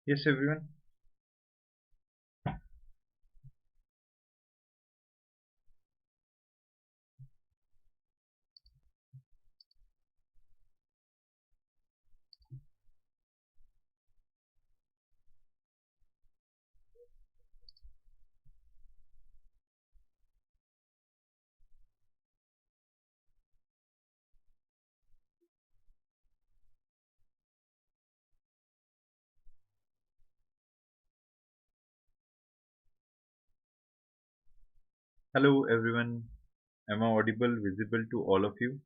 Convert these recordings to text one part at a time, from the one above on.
Yes, everyone. Hello, everyone. Am I audible, visible to all of you?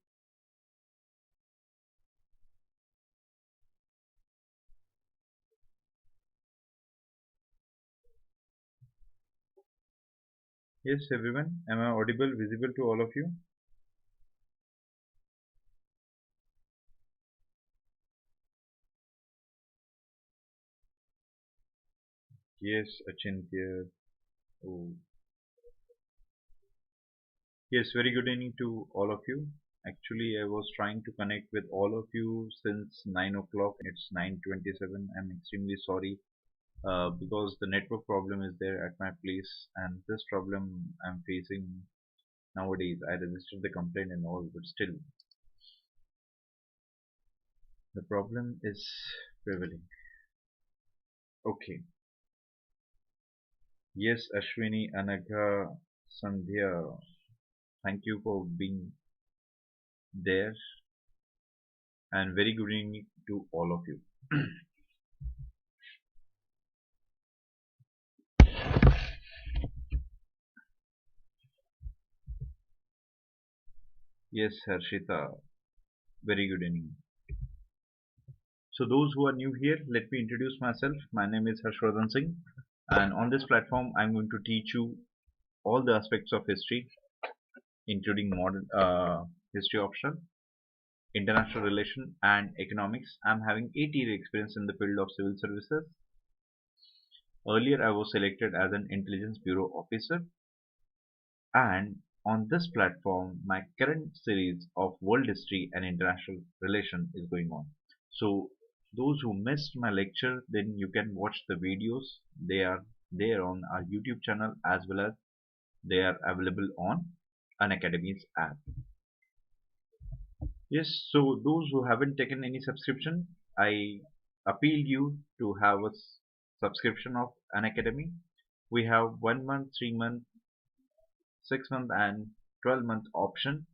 Yes, everyone. Am I audible, visible to all of you? Yes, Achintya. Oh, yes, very good evening to all of you. Actually, I was trying to connect with all of you since 9 o'clock. It's 9:27. I'm extremely sorry because the network problem is there at my place, and this problem I'm facing nowadays. I registered the complaint and all, but still, the problem is prevailing. Okay. Yes, Ashwini, Anagha, Sandhya, thank you for being there and very good evening to all of you. Yes, Harshita, very good evening. So, those who are new here, let me introduce myself. My name is Harshvardhan Singh, and on this platform, I'm going to teach you all the aspects of history, including modern history optional, international relation, and economics. I'm having 8-year experience in the field of civil services. Earlier, I was selected as an intelligence bureau officer, and on this platform my current series of world history and international relation is going on. So those who missed my lecture, then you can watch the videos. They are there on our YouTube channel, as well as they are available on Unacademy's app. Yes, so those who haven't taken any subscription, I appeal you to have a subscription of Unacademy. We have 1 month, 3 month, 6 month and 12-month option.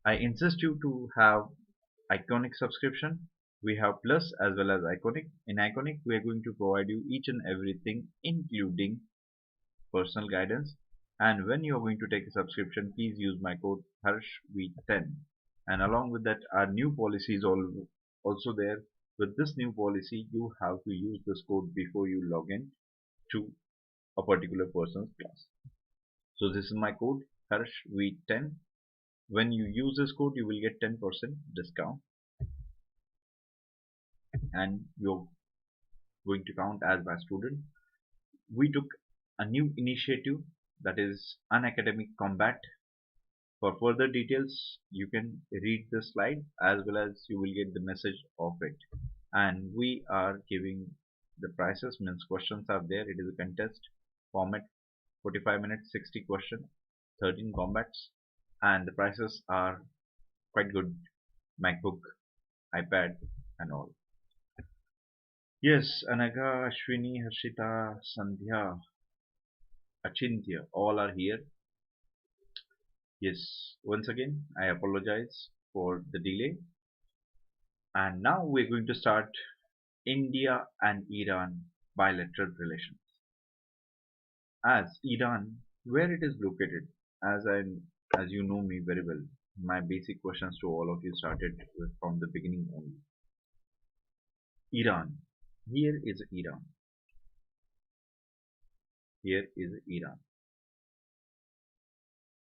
I insist you to have Iconic subscription. We have Plus as well as Iconic. In Iconic, we are going to provide you each and everything, including personal guidance. And when you are going to take a subscription, please use my code HarshV10. And along with that, our new policy is also there. With this new policy, you have to use this code before you log in to a particular person's class. So this is my code HarshV10. When you use this code, you will get 10% discount, and you're going to count as my student. We took a new initiative, that is Unacademic Combat. For further details, you can read the slide, as well as you will get the message of it. And we are giving the prices, means questions are there. It is a contest format, 45 minutes, 60 question, 13 combats, and the prices are quite good. MacBook, iPad, and all. Yes, Anaga, Ashwini, Harshita, Sandhya, Achintya, all are here. Yes, once again, I apologize for the delay. And now we're going to start India and Iran bilateral relations. As Iran, where it is located, as you know me very well, my basic questions to all of you started from the beginning only. Iran. Here is Iran. Here is Iran.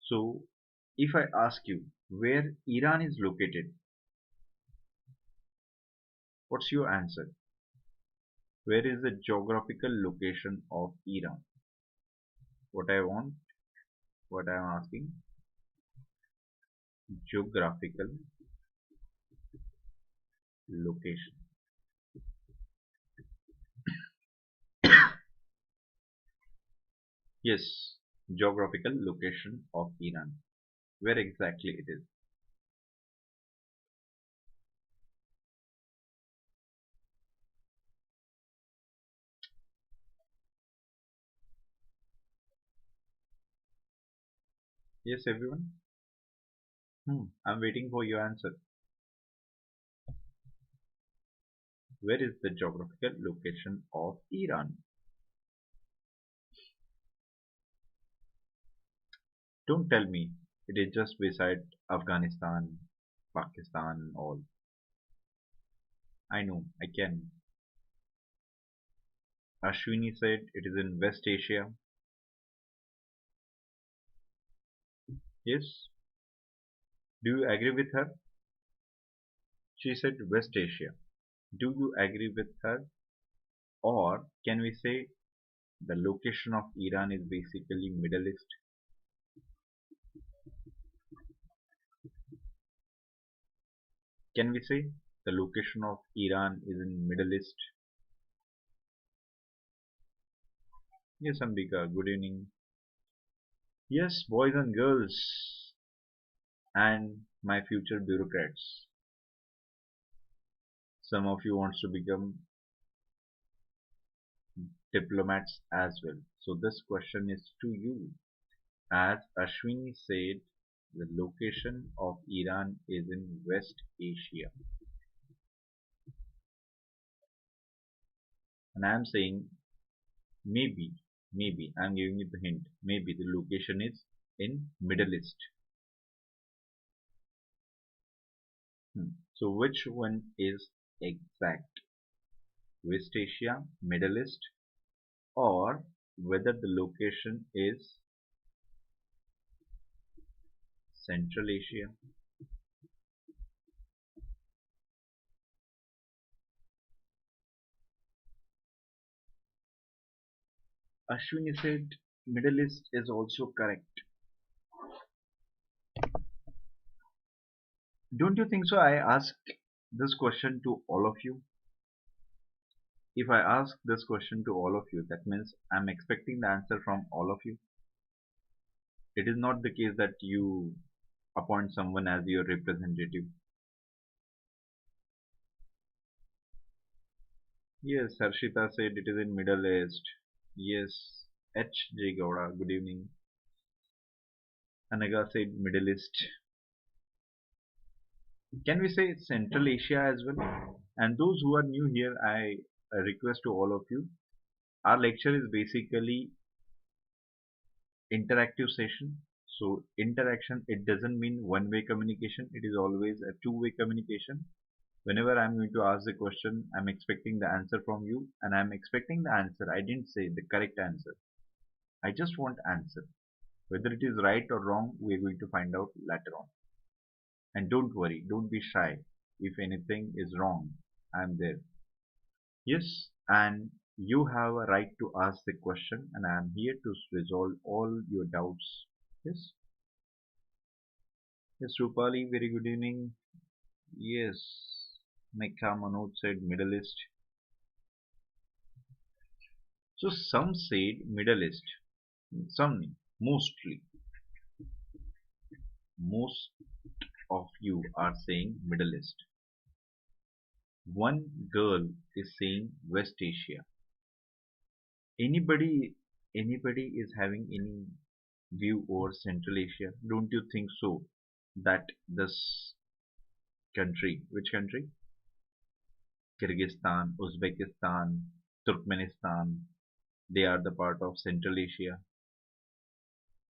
So, if I ask you where Iran is located, what's your answer? Where is the geographical location of Iran? What I want, what I am asking, geographical location. Yes, geographical location of Iran. Where exactly it is? Yes, everyone? I'm waiting for your answer. Where is the geographical location of Iran? Don't tell me it is just beside Afghanistan, Pakistan, all. I know, I can. Ashwini said it is in West Asia. Yes. Do you agree with her? She said West Asia. Do you agree with her? Or can we say the location of Iran is basically Middle East? Can we say the location of Iran is in Middle East? Yes, Ambika, good evening. Yes, boys and girls, and my future bureaucrats. Some of you wants to become diplomats as well. So this question is to you. As Ashwini said, the location of Iran is in West Asia. And I am saying maybe, I'm giving you the hint. Maybe the location is in Middle East. So which one is exact? West Asia, Middle East, or whether the location is Central Asia? Ashwini said Middle East is also correct. Don't you think so? I ask this question to all of you. If I ask this question to all of you, that means I'm expecting the answer from all of you. It is not the case that you appoint someone as your representative. Yes, Harshita said it is in Middle East. Yes, H. J. Gowda, good evening. Anaga said Middle East. Can we say Central Asia as well? And those who are new here, I request to all of you. Our lecture is basically interactive session. So interaction, it doesn't mean one-way communication. It is always a two-way communication. Whenever I'm going to ask the question, I'm expecting the answer from you, and I'm expecting the answer. I didn't say the correct answer. I just want answer. Whether it is right or wrong, we're going to find out later on. And don't worry, don't be shy. If anything is wrong, I'm there. Yes, and you have a right to ask the question, and I'm here to resolve all your doubts. Yes, yes, Rupali, very good evening. Yes, Mekha Manoj said Middle East. So some said Middle East. Some, mostly, most of you are saying Middle East. One girl is saying West Asia. Anybody is having any view over Central Asia? Don't you think so? That this country, which country? Kyrgyzstan, Uzbekistan, Turkmenistan, they are the part of Central Asia.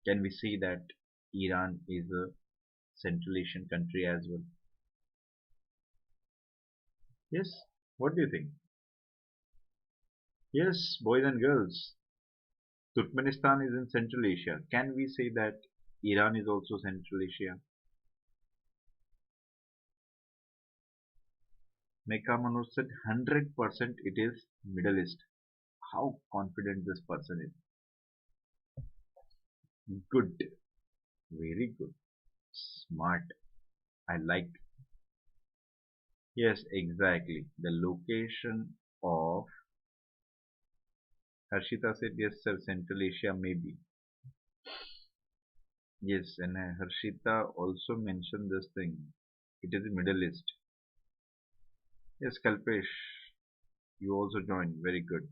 Can we say that Iran is a Central Asian country as well? Yes. What do you think? Yes, boys and girls. Turkmenistan is in Central Asia. Can we say that Iran is also Central Asia? Mekha Manoj said 100% it is Middle East. How confident this person is. Good. Very good. Smart. I like. Yes, exactly. The location of Harshita said, yes, sir, Central Asia maybe. Yes, and Harshita also mentioned this thing. It is the Middle East. Yes, Kalpesh, you also joined. Very good.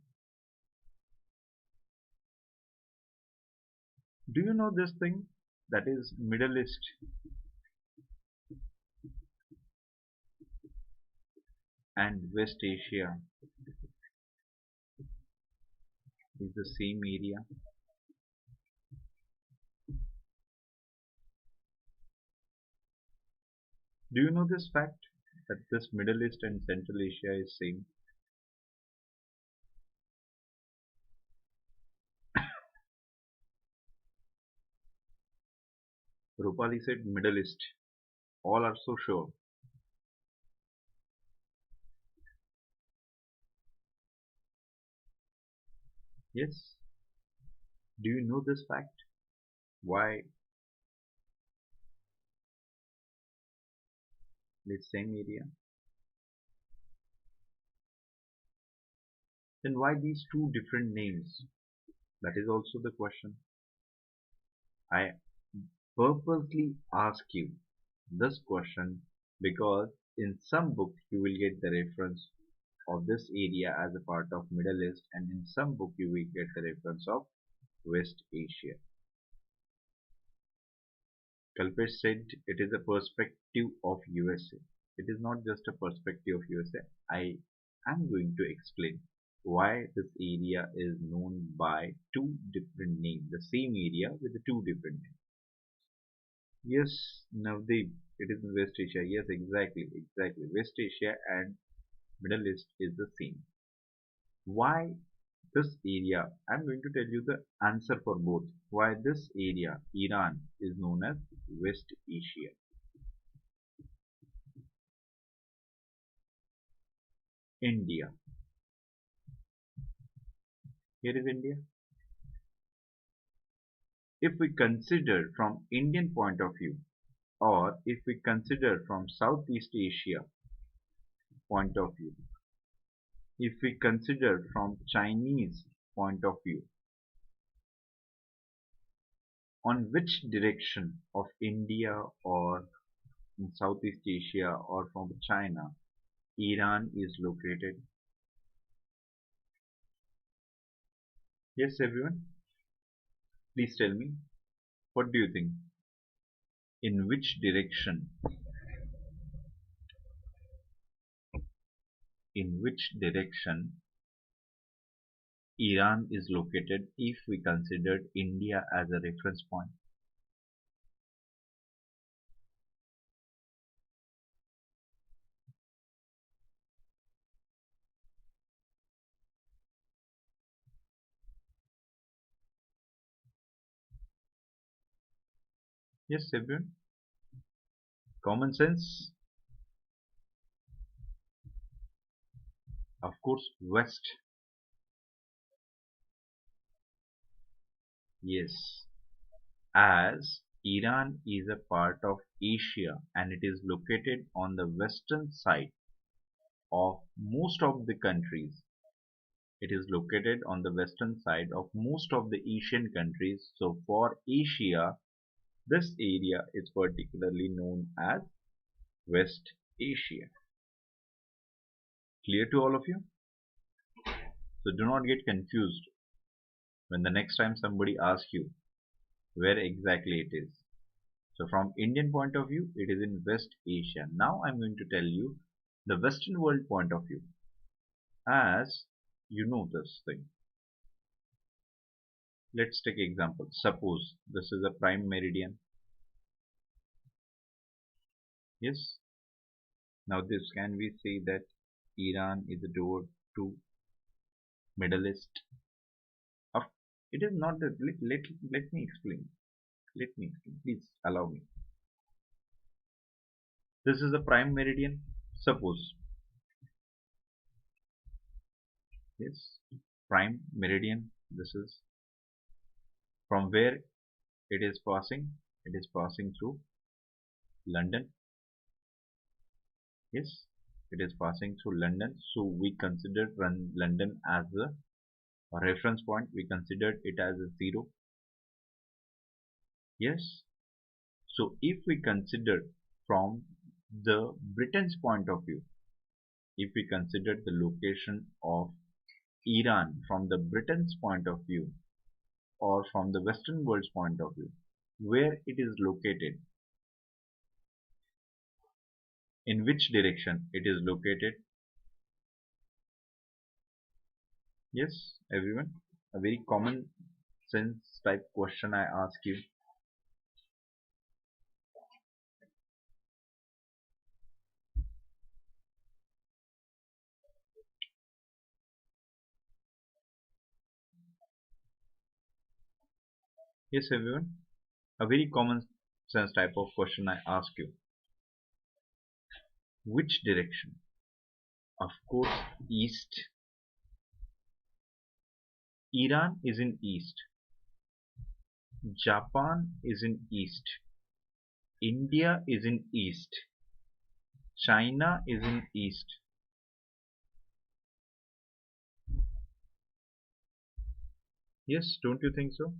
Do you know this thing? That is Middle East and West Asia is the same area. Do you know this fact? That this Middle East and Central Asia is same. Rupali said Middle East. All are so sure. Yes. Do you know this fact? Why the same area? Then why these two different names? That is also the question. I purposely ask you this question because in some book you will get the reference of this area as a part of Middle East, and in some book you will get the reference of West Asia. Kalpesh said it is a perspective of USA. It is not just a perspective of USA. I am going to explain why this area is known by two different names, the same area with the two different names. Yes, Navdeep, it is in West Asia. Yes, exactly, exactly. West Asia and Middle East is the same. Why this area? I'm going to tell you the answer for both. Why this area, Iran, is known as West Asia. India. Here is India. If we consider from Indian point of view, or if we consider from Southeast Asia point of view, if we consider from Chinese point of view, on which direction of India or in Southeast Asia or from China Iran is located? Yes, everyone, please tell me, what do you think? In which direction Iran is located if we considered India as a reference point? Yes, everyone. Common sense, of course, west. Yes, as Iran is a part of Asia and it is located on the western side of most of the countries. It is located on the western side of most of the Asian countries. So for Asia, this area is particularly known as West Asia. Clear to all of you? So do not get confused when the next time somebody asks you where exactly it is. So from Indian point of view, it is in West Asia. Now I'm going to tell you the Western world point of view. As you know this thing. Let's take example. Suppose this is a prime meridian. Yes. Now this can we say that Iran is a door to Middle East? Of it is not that let me explain. Let me explain. Please allow me. This is a prime meridian. Suppose yes, prime meridian. This is from where it is passing. It is passing through London. Yes, it is passing through London. So we consider London as a A reference point, we considered it as a 0. Yes. So if we consider from the Britain's point of view, if we consider the location of Iran from the Britain's point of view or from the Western world's point of view, where it is located, in which direction it is located. Yes, everyone, a very common sense type question I ask you. Yes, everyone, a very common sense type of question I ask you. Which direction? Of course, east. Iran is in east. Japan is in east. India is in east. China is in east. Yes, don't you think so?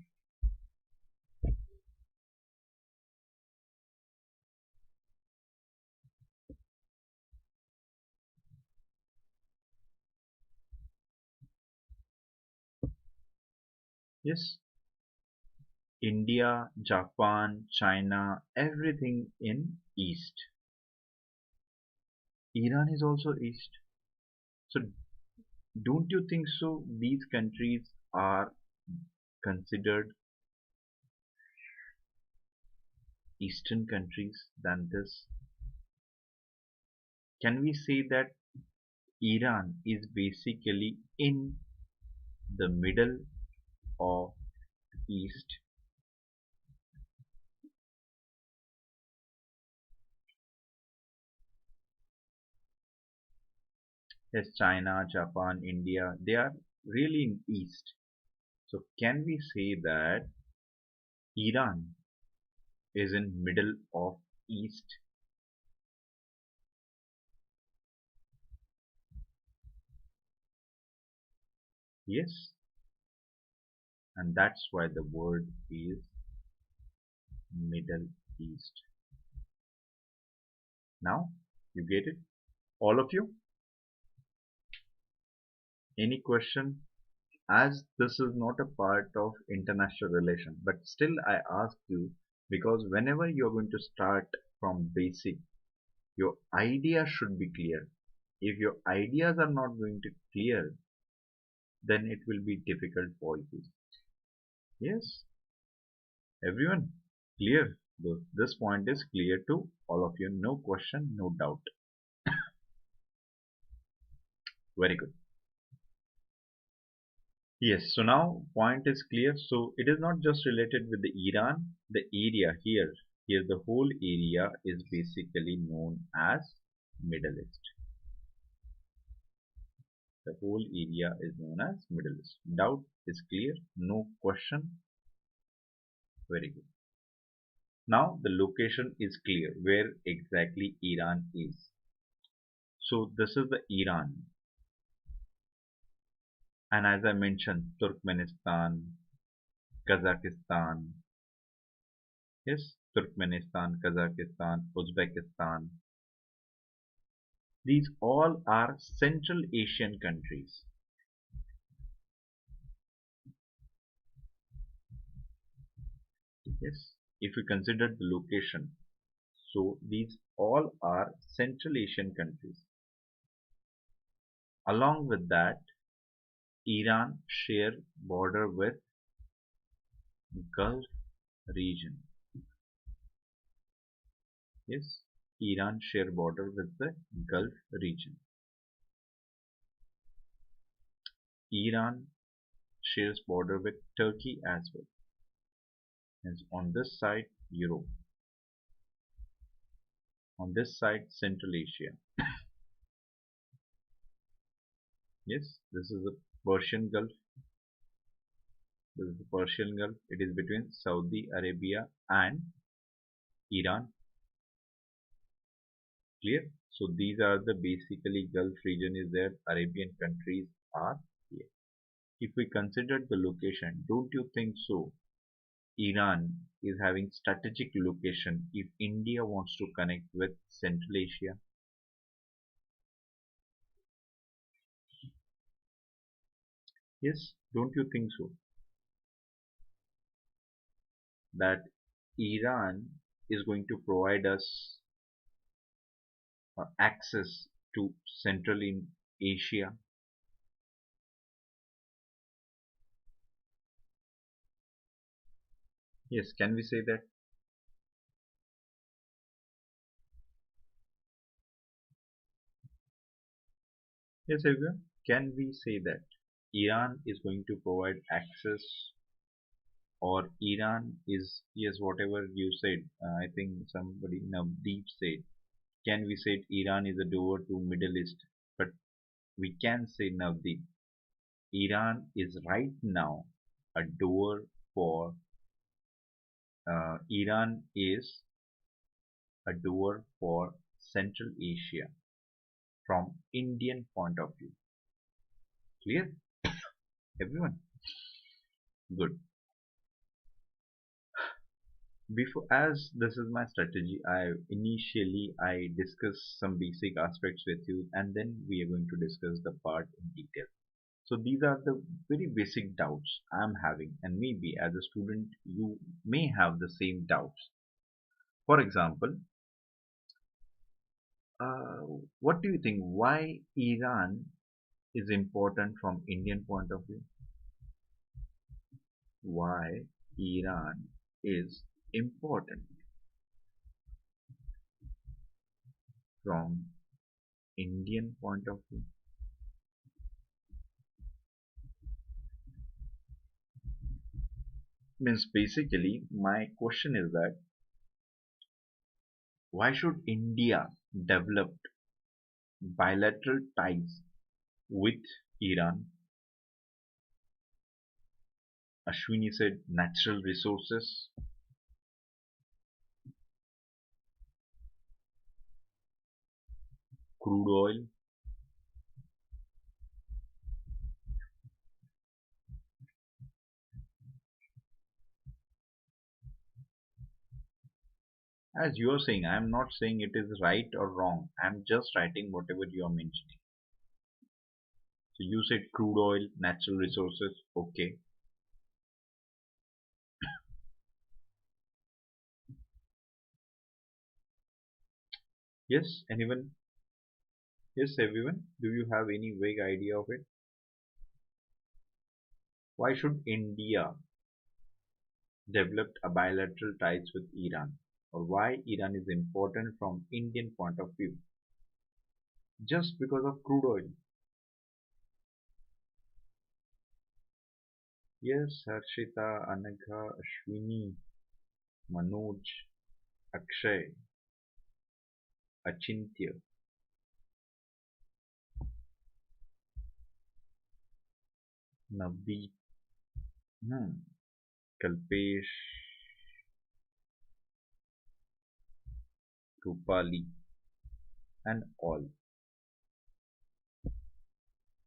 Yes. India, Japan, China, everything in east. Iran is also east. So don't you think so? These countries are considered eastern countries than this. Can we say that Iran is basically in the middle of east? Yes, China, Japan, India, they are really in east. So can we say that Iran is in middle of east? Yes, and that's why the word is Middle East. Now you get it? All of you? Any question? As this is not a part of international relation, but still I ask you because whenever you are going to start from basic, your idea should be clear. If your ideas are not going to clear, then it will be difficult for you. Yes, everyone, clear. This point is clear to all of you. No question, no doubt. Very good. Yes, so now point is clear. So it is not just related with the Iran, the area here. Here the whole area is basically known as Middle East. The whole area is known as Middle East. Doubt is clear, no question. Very good. Now the location is clear where exactly Iran is. So this is the Iran. And as I mentioned, Turkmenistan, Kazakhstan, yes, Turkmenistan, Kazakhstan, Uzbekistan. These all are Central Asian countries. Yes, if we consider the location, so these all are Central Asian countries. Along with that, Iran share border with Gulf region. Yes, Iran share border with the Gulf region. Iran shares border with Turkey as well. And on this side, Europe. On this side, Central Asia. Yes, this is the Persian Gulf. This is the Persian Gulf. It is between Saudi Arabia and Iran. Clear? So these are the basically Gulf region is there. Arabian countries are here. if we consider the location, don't you think so? Iran is having strategic location if India wants to connect with Central Asia. Yes, don't you think so? That Iran is going to provide us access to Central in Asia. Yes, can we say that? Yes, everyone. Can we say that Iran is going to provide access, or Iran is, yes, whatever you said, I think somebody, Navdeep said, can we say Iran is a door to Middle East? But we can say, Navdeep, Iran is right now a door for, Iran is a door for Central Asia from Indian point of view. Clear, everyone? Good. Before, as this is my strategy, I discuss some basic aspects with you, and then we are going to discuss the part in detail. So these are the very basic doubts I'm having, and maybe as a student you may have the same doubts. For example, uh, what do you think? Why Iran is important from Indian point of view? Why Iran is important from Indian point of view? Means basically my question is that why should India develop bilateral ties with Iran? Ashwini said natural resources, crude oil. As you are saying, I am not saying it is right or wrong. I am just writing whatever you are mentioning. So you said crude oil, natural resources. Okay. Yes, anyone? Yes, everyone. Do you have any vague idea of it? Why should India develop a bilateral ties with Iran? Or why Iran is important from Indian point of view? Just because of crude oil. Yes, Harshita, Anagha, Ashwini, Manoj, Akshay, Achintya, Navdeep, Kalpesh, Rupali, and all.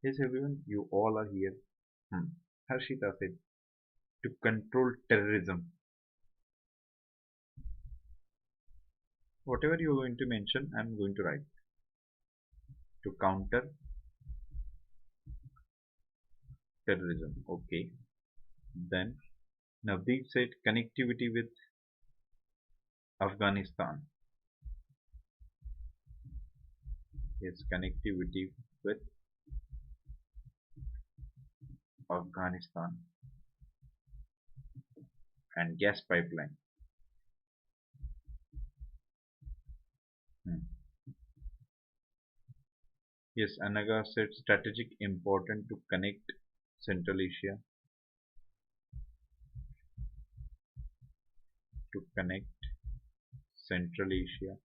Yes, everyone, you all are here. Hmm. Harshita said, to control terrorism. Whatever you are going to mention, I am going to write. To counter terrorism. Okay. Then Navdeep said connectivity with Afghanistan. Yes, connectivity with Afghanistan and gas pipeline. Hmm. Yes, Anaga said strategic important to connect Central Asia, to connect Central Asia.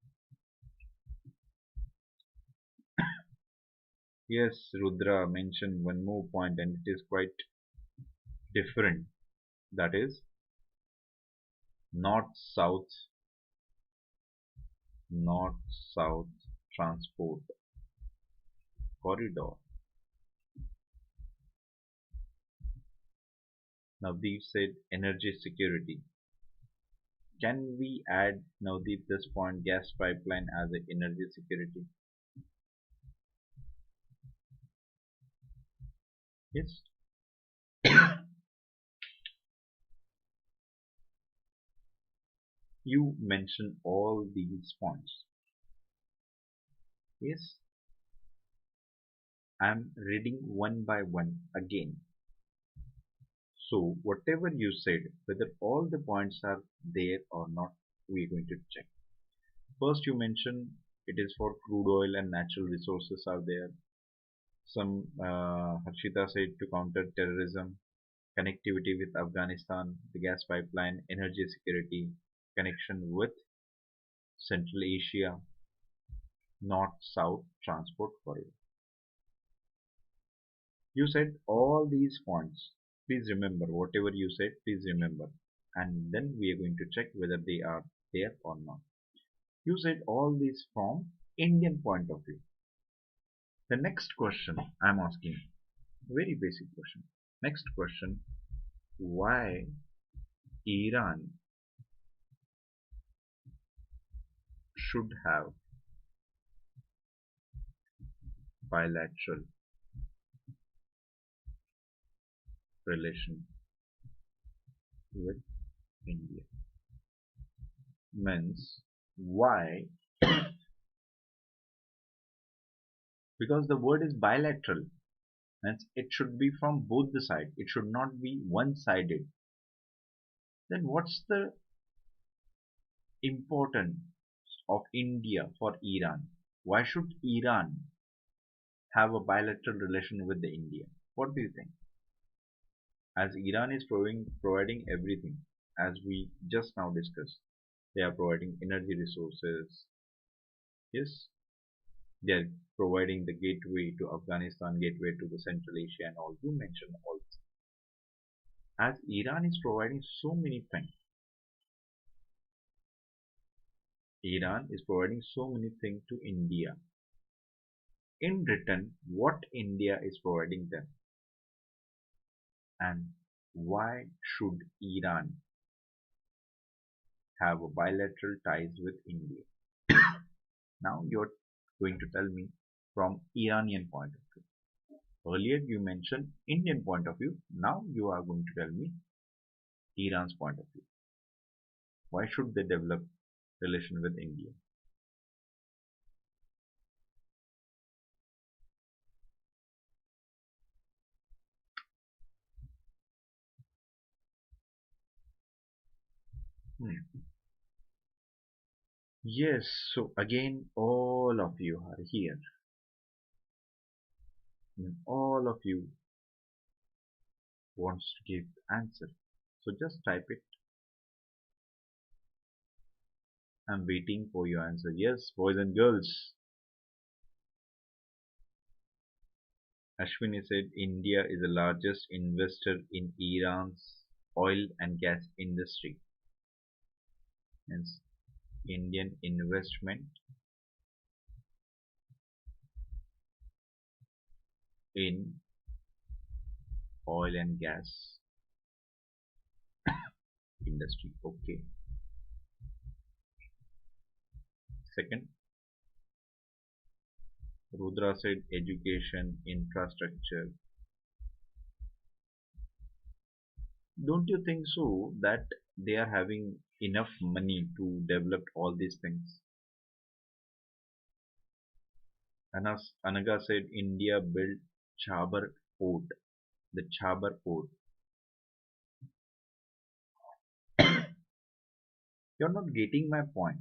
Yes, Rudra mentioned one more point and it is quite different. That is north-south, north-south transport corridor. Navdeep said energy security. Can we add, Navdeep, this point, gas pipeline as a energy security? Yes. You mentioned all these points. Yes. I'm reading one by one again. So whatever you said, whether all the points are there or not, we are going to check. First, you mentioned it is for crude oil and natural resources are there. Some Harshita said to counter terrorism, connectivity with Afghanistan, the gas pipeline, energy security, connection with Central Asia, North-South transport corridor. You said all these points. Please remember whatever you said. Please remember, and then we are going to check whether they are there or not. You said all these from Indian point of view. The next question I'm asking, very basic question. Next question, why Iran should have bilateral relation with India? Means why? Because the word is bilateral. Means it should be from both the sides. It should not be one-sided. Then what's the importance of India for Iran? Why should Iran have a bilateral relation with the India? What do you think? As Iran is providing everything, as we just now discussed, they are providing energy resources. Yes, they are providing the gateway to Afghanistan, gateway to the Central Asia, and all. You mentioned all this. As Iran is providing so many things, Iran is providing so many things to India. In return, what India is providing them, and why should Iran have a bilateral ties with India? Now you're going to tell me from Iranian point of view. Earlier you mentioned Indian point of view. Now you are going to tell me Iran's point of view. Why should they develop relation with India? Hmm. Yes, so again all of you are here. And all of you wants to give answer. So just type it. I'm waiting for your answer. Yes, boys and girls. Ashwini said India is the largest investor in Iran's oil and gas industry. Hence, Indian investment in oil and gas industry. Okay. Second, Rudra said education, infrastructure. Don't you think so that they are having enough money to develop all these things? Anaga said India built Chabar port, the Chabar port. You're not getting my point.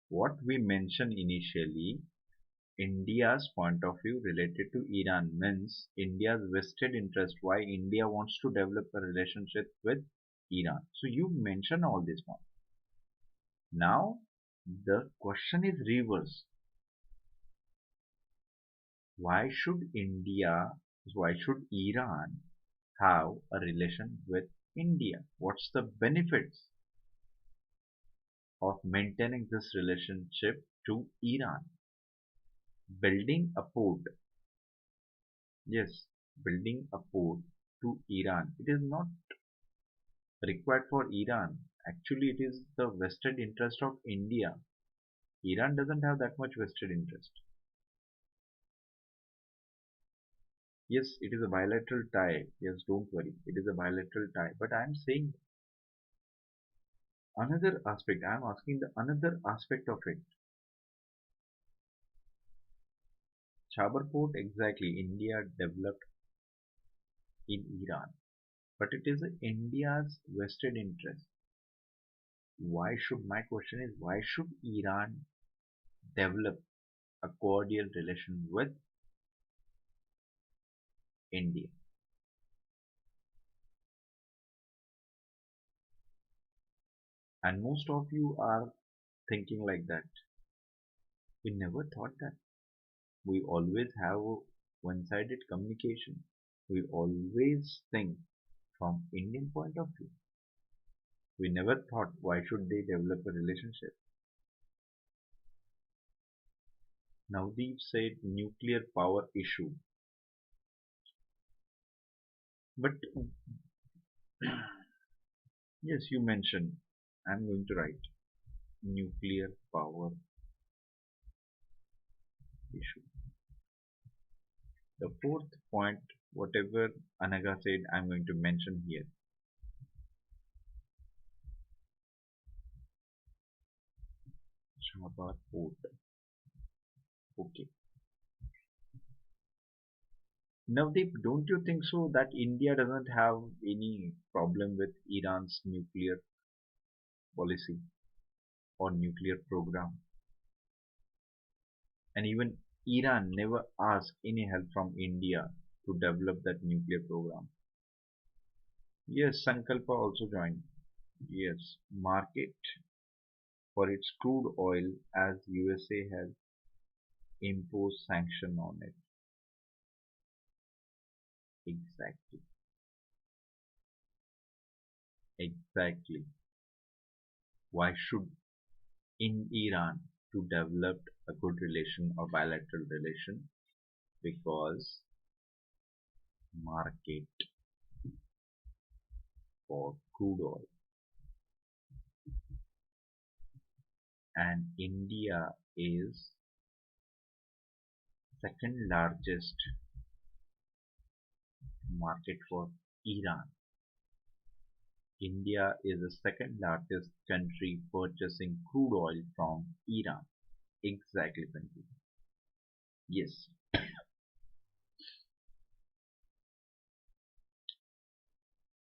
What we mentioned initially, India's point of view related to Iran means India's vested interest, why India wants to develop a relationship with Iran. So you mention all this one. Now the question is reverse. Why should why should Iran have a relation with India? What's the benefits of maintaining this relationship to Iran? Building a port. Yes, building a port to Iran. It is not required for Iran. Actually, it is the vested interest of India. Iran doesn't have that much vested interest. Yes, it is a bilateral tie. Yes, don't worry. It is a bilateral tie. But I am saying another aspect. I am asking the another aspect of it. Chabar port, exactly. India developed in Iran. But it is India's vested interest. Why should, my question is, why should Iran develop a cordial relation with India? And most of you are thinking like that. We never thought that. We always have a one-sided communication. We always think from Indian point of view. We never thought why should they develop a relationship. Navdeep said nuclear power issue. But yes, you mentioned. I'm going to write nuclear power issue. The fourth point, whatever Anaga said, I'm going to mention here. Shabar port. Okay. Navdeep, don't you think so that India doesn't have any problem with Iran's nuclear policy or nuclear program? And even Iran never asked any help from India to develop that nuclear program. Yes, Sankalpa also joined. Yes, market for its crude oil as USA has imposed sanction on it. Exactly, exactly. Why should in Iran to develop a good relation or bilateral relation? Because market for crude oil, and India is second largest market for Iran. India is the second largest country purchasing crude oil from Iran. Exactly, Sandeep. Yes.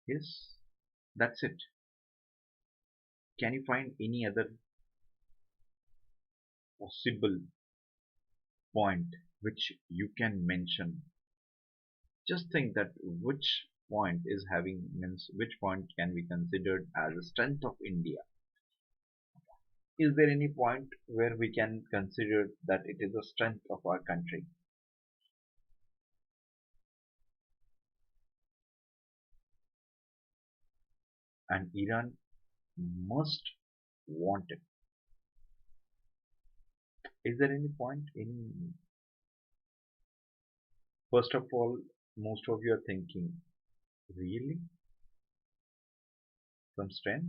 Yes, that's it. Can you find any other possible point which you can mention? Just think that which point is having means which point can be considered as a strength of India. Is there any point where we can consider that it is a strength of our country? And Iran must want it. Is there any point in, first of all, most of you are thinking, really? Some strength?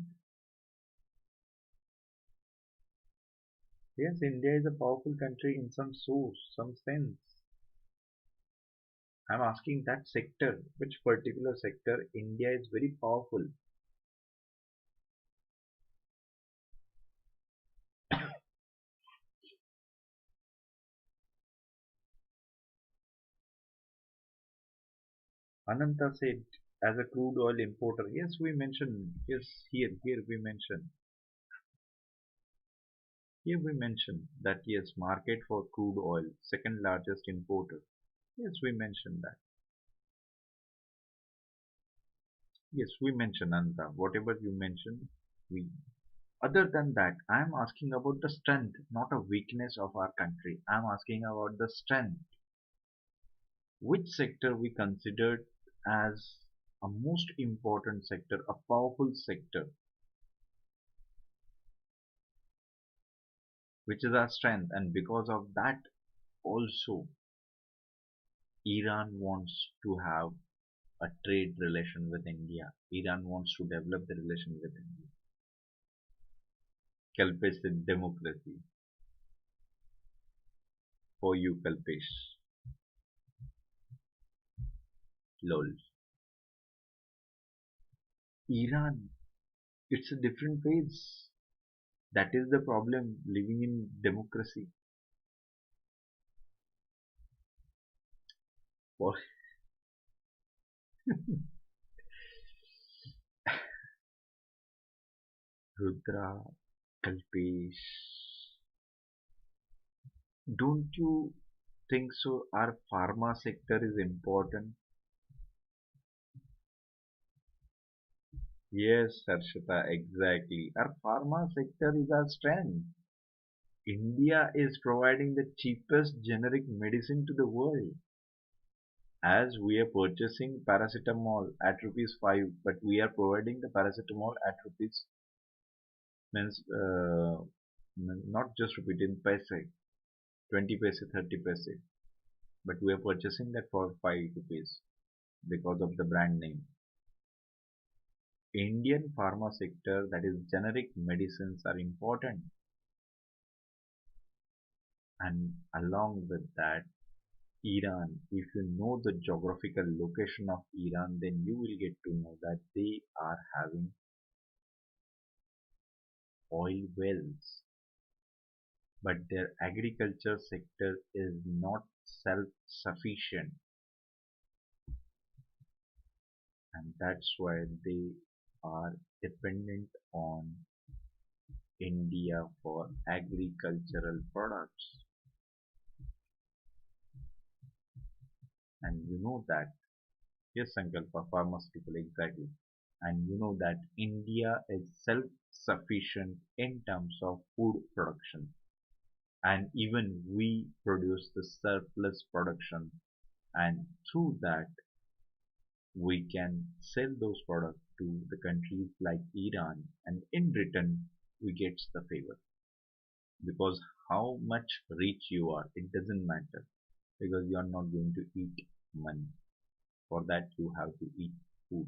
Yes, India is a powerful country in some source, some sense. I'm asking that sector, which particular sector India is very powerful. Ananta said, as a crude oil importer, yes, we mentioned, yes, here we mentioned, here we mentioned that yes, market for crude oil, second largest importer. Yes, we mentioned that. Yes, we mentioned Ananta. Whatever you mentioned, we. Other than that, I am asking about the strength, not a weakness of our country. I am asking about the strength. Which sector we considered as a most important sector, a powerful sector, which is our strength, and because of that also Iran wants to have a trade relation with India. Iran wants to develop the relation with India. Kalpesh said democracy. For you, Kalpesh. Lol. Iran, it's a different phase. That is the problem living in democracy. For Rudra, Kalpesh, don't you think so? Our pharma sector is important. Yes, Harshita, exactly. Our pharma sector is our strength. India is providing the cheapest generic medicine to the world. As we are purchasing paracetamol at rupees 5, but we are providing the paracetamol at rupees means not just rupee 10 paise, 20 paise, 30 paise, but we are purchasing that for 5 rupees because of the brand name. Indian pharma sector, that is generic medicines, are important, and along with that, Iran, if you know the geographical location of Iran, then you will get to know that they are having oil wells, but their agriculture sector is not self-sufficient, and that's why they are dependent on India for agricultural products. And you know that, yes, Sankalpa, pharmaceutical, exactly. And you know that India is self-sufficient in terms of food production, and even we produce the surplus production, and through that we can sell those products to the countries like Iran, and in return we get the favor, because how much rich you are, it doesn't matter, because you are not going to eat money. For that you have to eat food.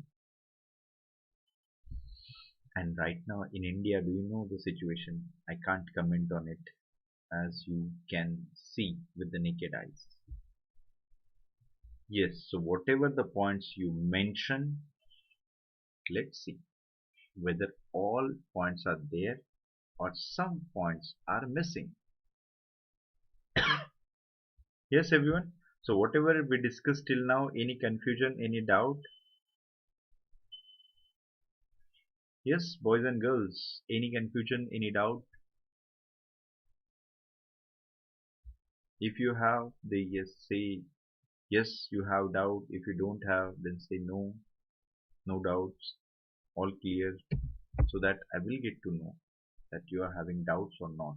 And right now in India, do you know the situation? I can't comment on it, as you can see with the naked eyes. Yes, so whatever the points you mention, let's see whether all points are there or some points are missing. Yes, everyone. So whatever we discussed till now, any confusion, any doubt? Yes, boys and girls, any confusion, any doubt? If you have, then yes, say yes, you have doubt. If you don't have, then say no, no doubts, all clear, so that I will get to know that you are having doubts or not.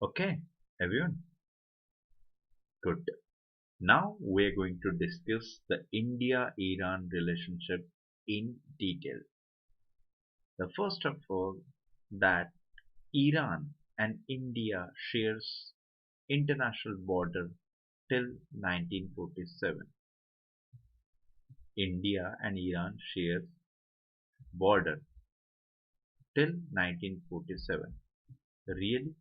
Okay, everyone, good. Now we are going to discuss the India-Iran relationship in detail. The first of all, that Iran and India shares international border till 1947. India and Iran share border till 1947. Really?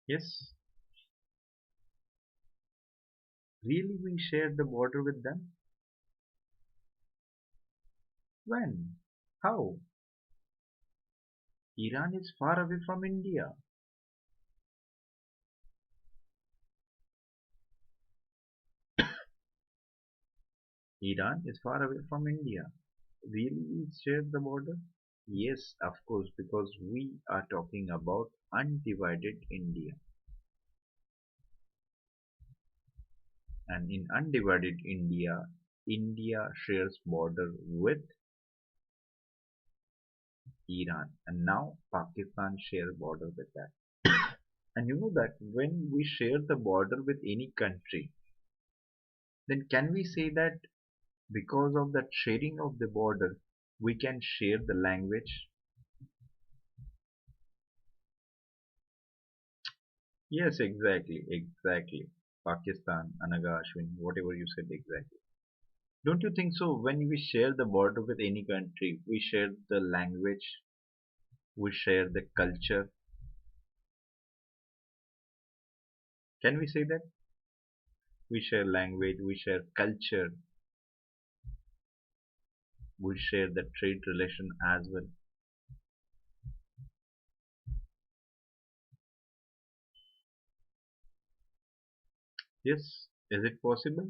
Yes. Really we share the border with them? When? How? Iran is far away from India. Iran is far away from India. Really we share the border? Yes, of course, because we are talking about undivided India. And in undivided India, India shares border with Iran, and now Pakistan share border with that. And you know that when we share the border with any country, then can we say that because of that sharing of the border, we can share the language? Yes, exactly, exactly. Pakistan, Anaga, Ashwin, whatever you said, exactly. Don't you think so? When we share the border with any country, we share the language, we share the culture. Can we say that? We share language, we share culture, we share the trade relation as well. Yes, is it possible?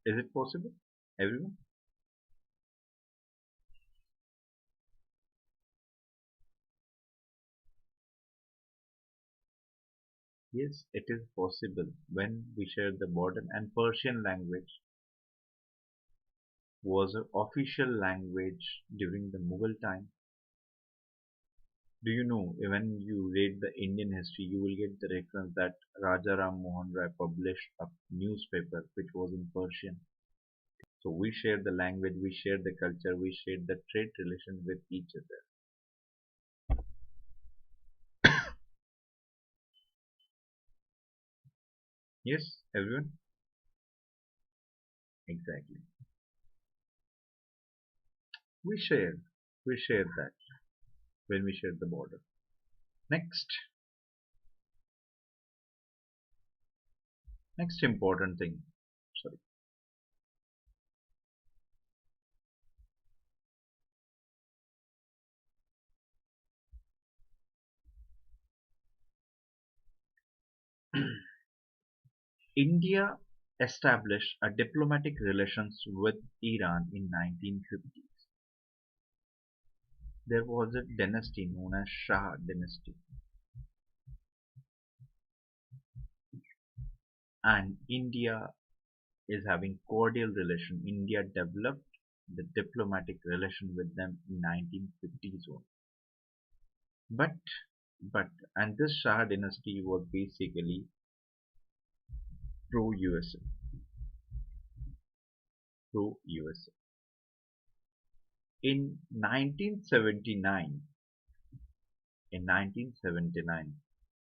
Is it possible? Everyone? Yes, it is possible when we share the border, and Persian language was an official language during the Mughal time. Do you know, when you read the Indian history, you will get the reference that Raja Ram Mohan Rai published a newspaper which was in Persian. So we share the language, we share the culture, we share the trade relation with each other. Yes, everyone? Exactly. We share. We share that when we share the border. Next, next important thing. Sorry. India established a diplomatic relations with Iran in 1950s. There was a dynasty known as Shah dynasty, and India is having cordial relation. India developed the diplomatic relation with them in 1950s only. But but and this Shah dynasty was basically pro USA, pro USA. In 1979, in 1979,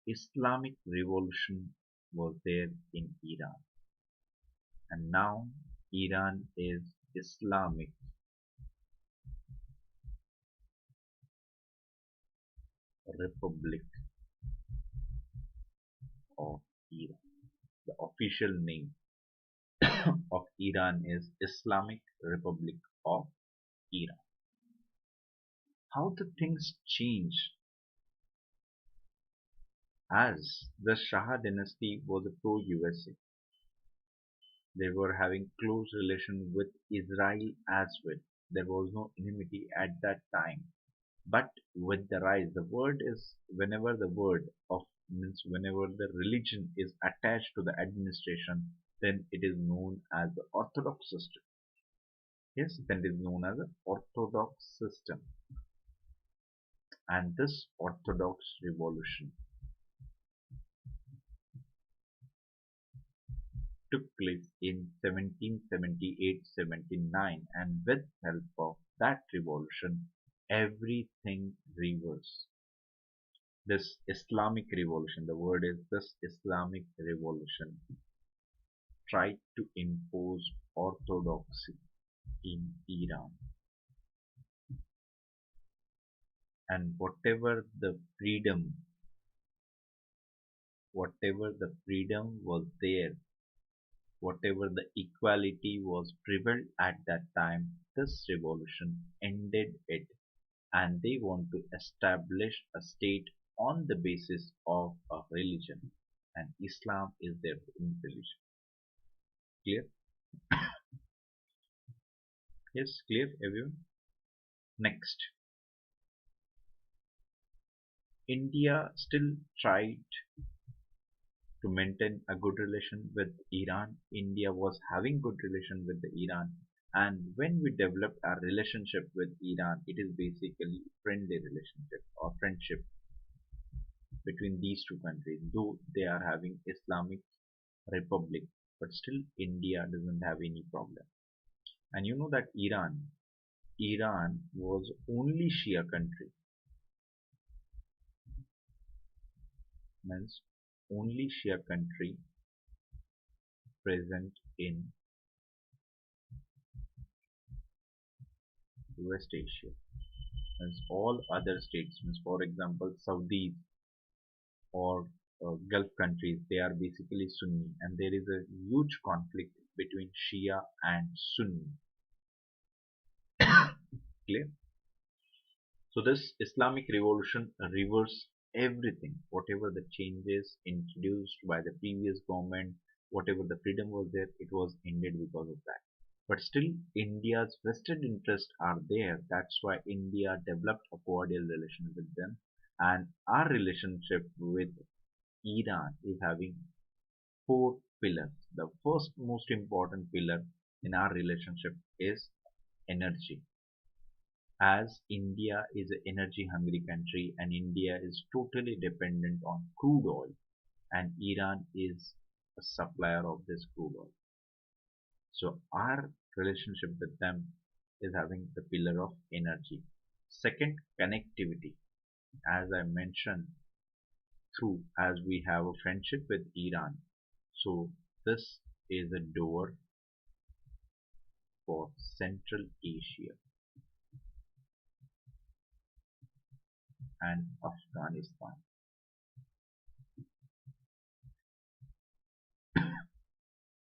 Islamic revolution was there in Iran, and now Iran is Islamic Republic of Iran. The official name of Iran is Islamic Republic of Iran. How the things change, as the Shah dynasty was a pro-USA. They were having close relation with Israel as well. There was no enmity at that time. But with the rise, the word is, whenever the word of means whenever the religion is attached to the administration, then it is known as the Orthodox system. Yes, then it is known as the Orthodox system. And this Orthodox revolution took place in 1778-79, and with help of that revolution, everything reversed. This Islamic revolution, the word is this Islamic revolution, tried to impose orthodoxy in Iran, and whatever the freedom was there, whatever the equality was prevalent at that time, this revolution ended it, and they want to establish a state on the basis of a religion, and Islam is their own religion. Clear? Yes, clear, everyone? Next, India still tried to maintain a good relation with Iran. India was having good relation with the Iran, and when we developed our relationship with Iran, it is basically friendly relationship or friendship between these two countries. Though they are having Islamic Republic, but still India doesn't have any problem. And you know that Iran, Iran was only Shia country, means only Shia country present in West Asia. Means all other states, means for example Saudi or Gulf countries, they are basically Sunni, and there is a huge conflict between Shia and Sunni. Clear? So this Islamic revolution reversed everything, whatever the changes introduced by the previous government, whatever the freedom was there, it was ended because of that. But still, India's vested interests are there. That's why India developed a cordial relation with them, and our relationship with Iran is having four pillars. The first most important pillar in our relationship is energy. As India is an energy hungry country and India is totally dependent on crude oil, and Iran is a supplier of this crude oil. So our relationship with them is having the pillar of energy. Second, connectivity. As I mentioned, through as we have a friendship with Iran, so this is a door for Central Asia and Afghanistan.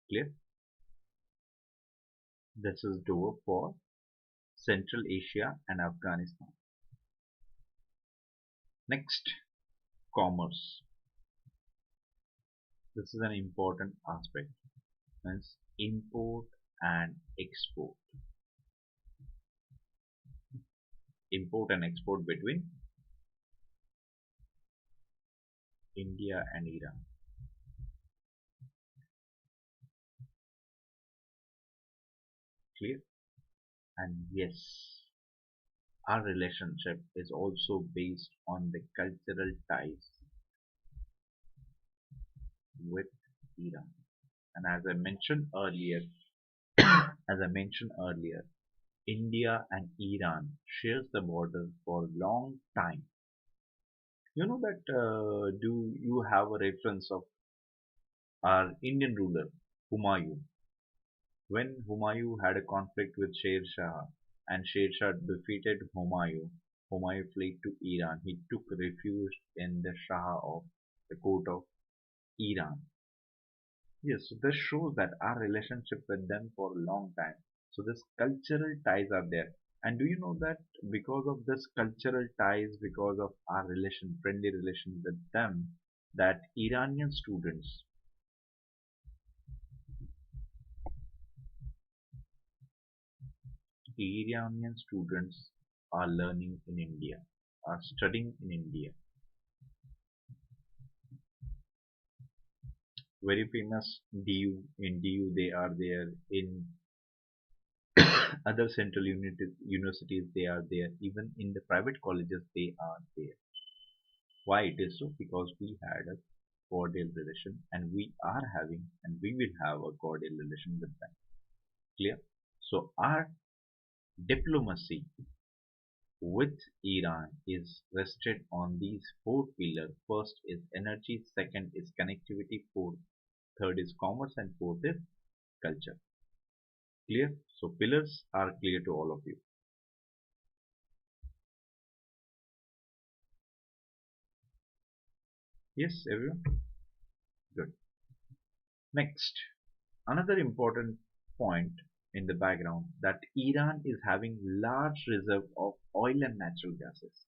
Clear? This is door for Central Asia and Afghanistan. Next, commerce. This is an important aspect. Means import and export. Import and export between India and Iran. Clear? And yes, our relationship is also based on the cultural ties with Iran. And as I mentioned earlier, India and Iran shares the border for a long time. You know that do you have a reference of our Indian ruler Humayun? When Humayun had a conflict with Sher Shah and Sher Shah defeated Humayun, Humayun fled to Iran. He took refuge in the Shah of the court of Iran. Yes, so this shows that our relationship with them for a long time. So this cultural ties are there. And do you know that because of this cultural ties, because of our friendly relation with them, that Iranian students are learning in India, are studying in India. Very famous DU in DU, they are there in other universities, they are there, even in the private colleges, they are there. Why it is so? Because we had a cordial relation, and we are having, and we will have a cordial relation with them. Clear? So our diplomacy with Iran is rested on these four pillars. First is energy, second is connectivity, third is commerce, and fourth is culture. Clear? So pillars are clear to all of you. Yes, everyone? Good. Next, another important point in the background that Iran is having large reserve of oil and natural gases.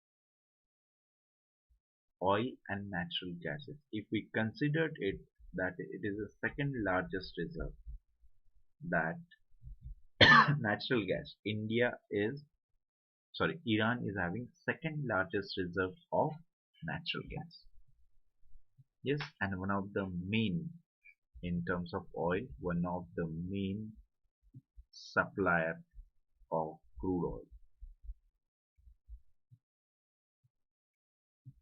Oil and natural gases. If we considered it that it is the second largest reserve, that natural gas, Iran is having second largest reserve of natural gas. Yes, and one of the main, in terms of oil, one of the main supplier of crude oil.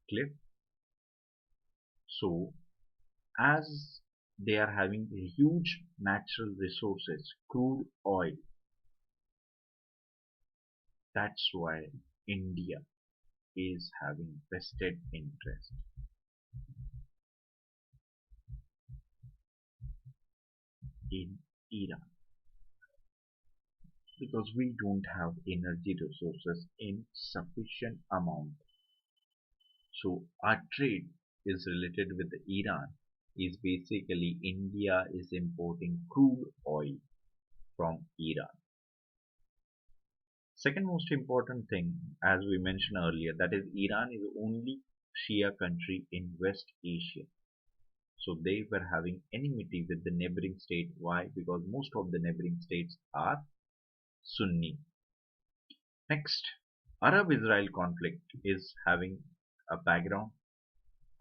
Clear? So as they are having huge natural resources, crude oil, That's why India is having vested interest in Iran because we don't have energy resources in sufficient amount. So our trade is related with Iran is basically India is importing crude oil from Iran. Second most important thing, as we mentioned earlier, that is Iran is the only Shia country in West Asia. So they were having enmity with the neighboring state. Why? Because most of the neighboring states are Sunni. Next, Arab-Israel conflict is having a background.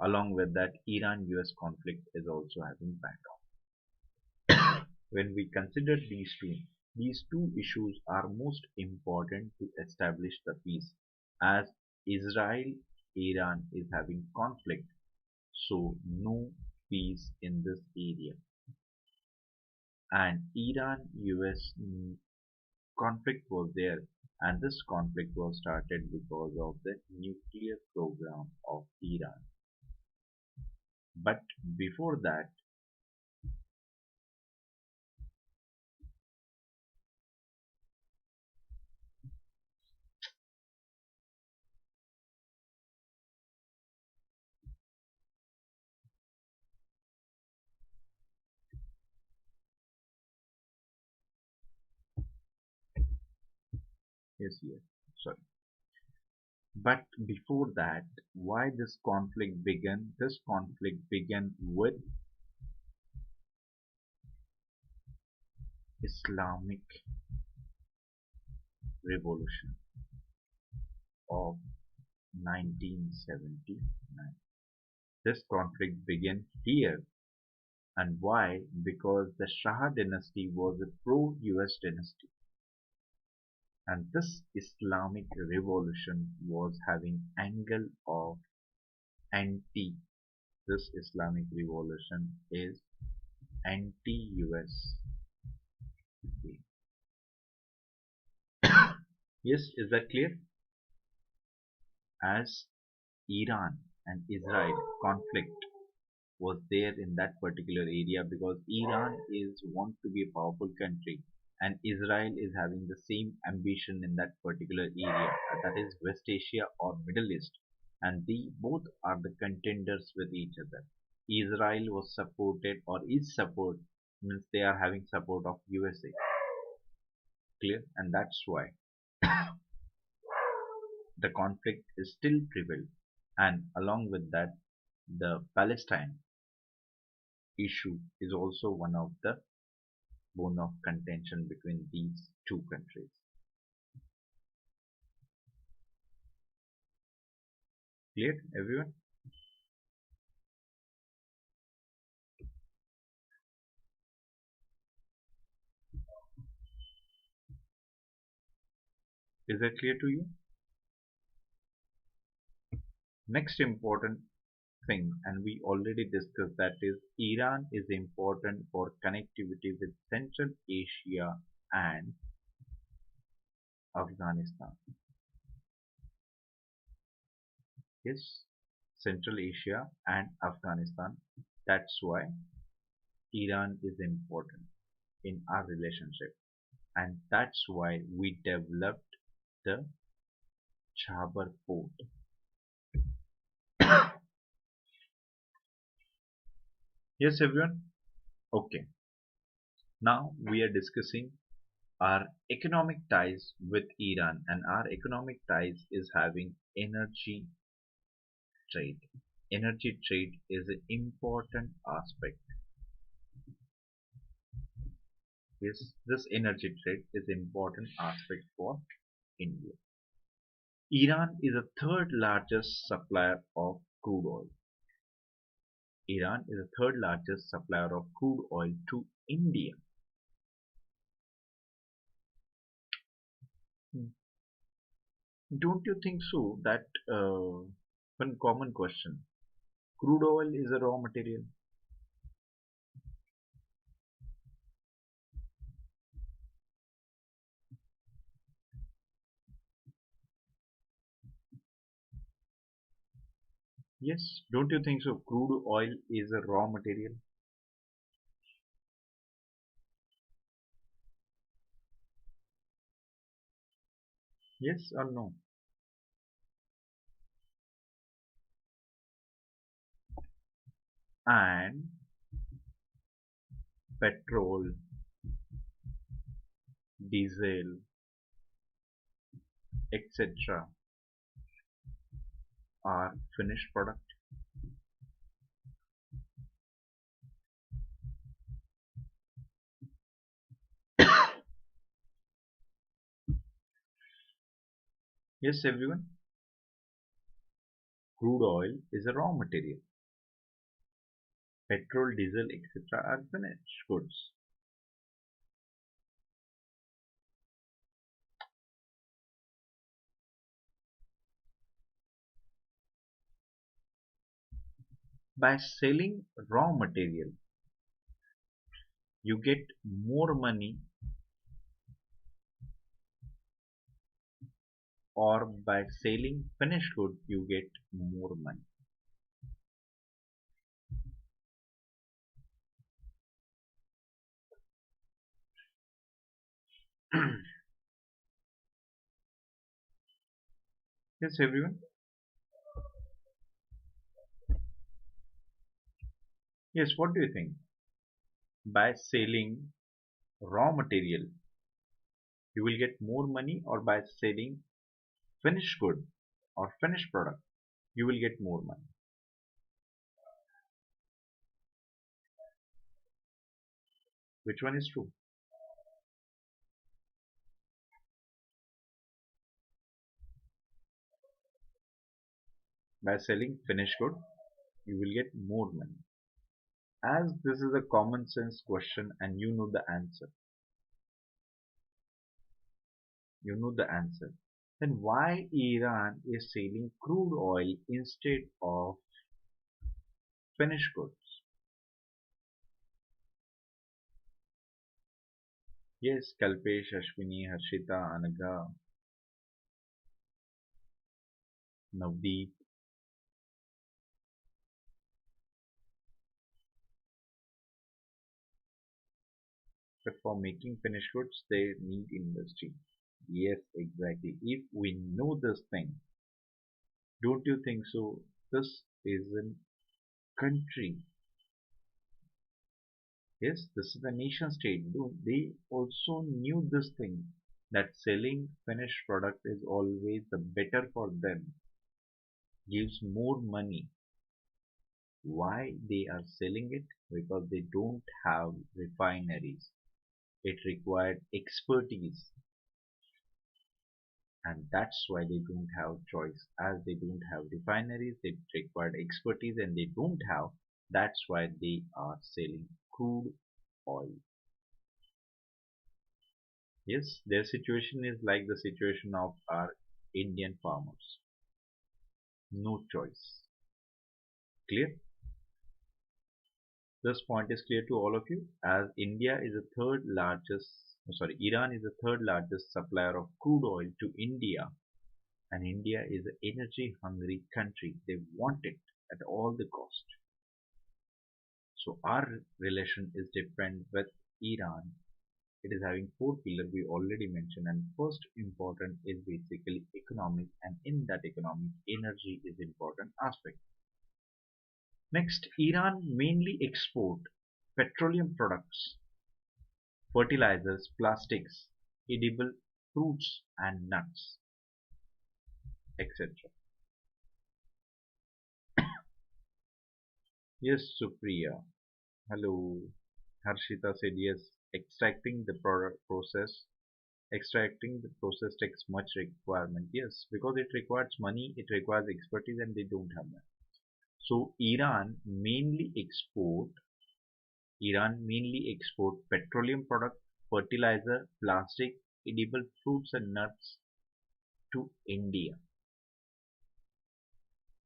Along with that, Iran-US conflict is also having background. When we consider these two issues are most important to establish the peace, as Israel-Iran is having conflict, so no peace in this area. And Iran-US conflict was there, and this conflict was started because of the nuclear program of Iran. But before that, yes, yes, sorry. But before that, why this conflict began? This conflict began with Islamic Revolution of 1979. This conflict began here. And why? Because the Shah dynasty was a pro-US dynasty. And this Islamic revolution was having angle of anti. This Islamic revolution is anti-US. Yes, is that clear? As Iran and Israel conflict was there in that particular area because Iran is want to be a powerful country and Israel is having the same ambition in that particular area, that is West Asia or Middle East, and they both are the contenders with each other. Israel was supported or is support means they are having support of USA, clear, and that's why the conflict is still prevalent, and along with that the Palestine issue is also one of the bone of contention between these two countries. Clear, everyone? Is that clear to you? Next important thing, and we already discussed, that is Iran is important for connectivity with Central Asia and Afghanistan. Yes, Central Asia and Afghanistan. That's why Iran is important in our relationship, and that's why we developed the Chabar port. Yes, everyone? Okay. Now we are discussing our economic ties with Iran, and our economic ties is having energy trade. Energy trade is an important aspect. Yes, this energy trade is an important aspect for India. Iran is the third largest supplier of crude oil. Iran is the third largest supplier of crude oil to India. Don't you think so that one common question, crude oil is a raw material? Yes, don't you think so? Crude oil is a raw material. Yes or no? And petrol, diesel, etc. are finished product. Yes, everyone. Crude oil is a raw material. Petrol, diesel, etc. are finished goods. By selling raw material, you get more money, or by selling finished good, you get more money. Yes, everyone. Yes, what do you think? By selling raw material, you will get more money, or by selling finished good or finished product, you will get more money. Which one is true? By selling finished good, you will get more money. As this is a common sense question and you know the answer, then why Iran is selling crude oil instead of finished goods? Yes, Kalpesh, Ashwini, Harshita, Anaga, Navdeep. But for making finished goods, they need industry. Yes, exactly. If we know this thing, don't you think so? This is a country. Yes, this is a nation state. They also knew this thing that selling finished product is always the better for them, gives more money. Why they are selling it? Because they don't have refineries. It required expertise, and that's why they don't have choice. As they don't have refineries, they required expertise, and they don't have. That's why they are selling crude oil. Yes, their situation is like the situation of our Indian farmers. No choice. Clear? This point is clear to all of you, as India is the third largest, sorry, Iran is the third largest supplier of crude oil to India, and India is an energy hungry country. They want it at all the cost. So our relation is different with Iran. It is having four pillars we already mentioned, and first important is basically economic, and in that economic, energy is important aspect. Next, Iran mainly export petroleum products, fertilizers, plastics, edible fruits and nuts, etc. Yes, Supriya. Hello. Harshita said yes. Extracting the extracting the process takes much requirement. Yes, because it requires money, it requires expertise, and they don't have that. So Iran mainly export petroleum product, fertilizer, plastic, edible fruits and nuts to India.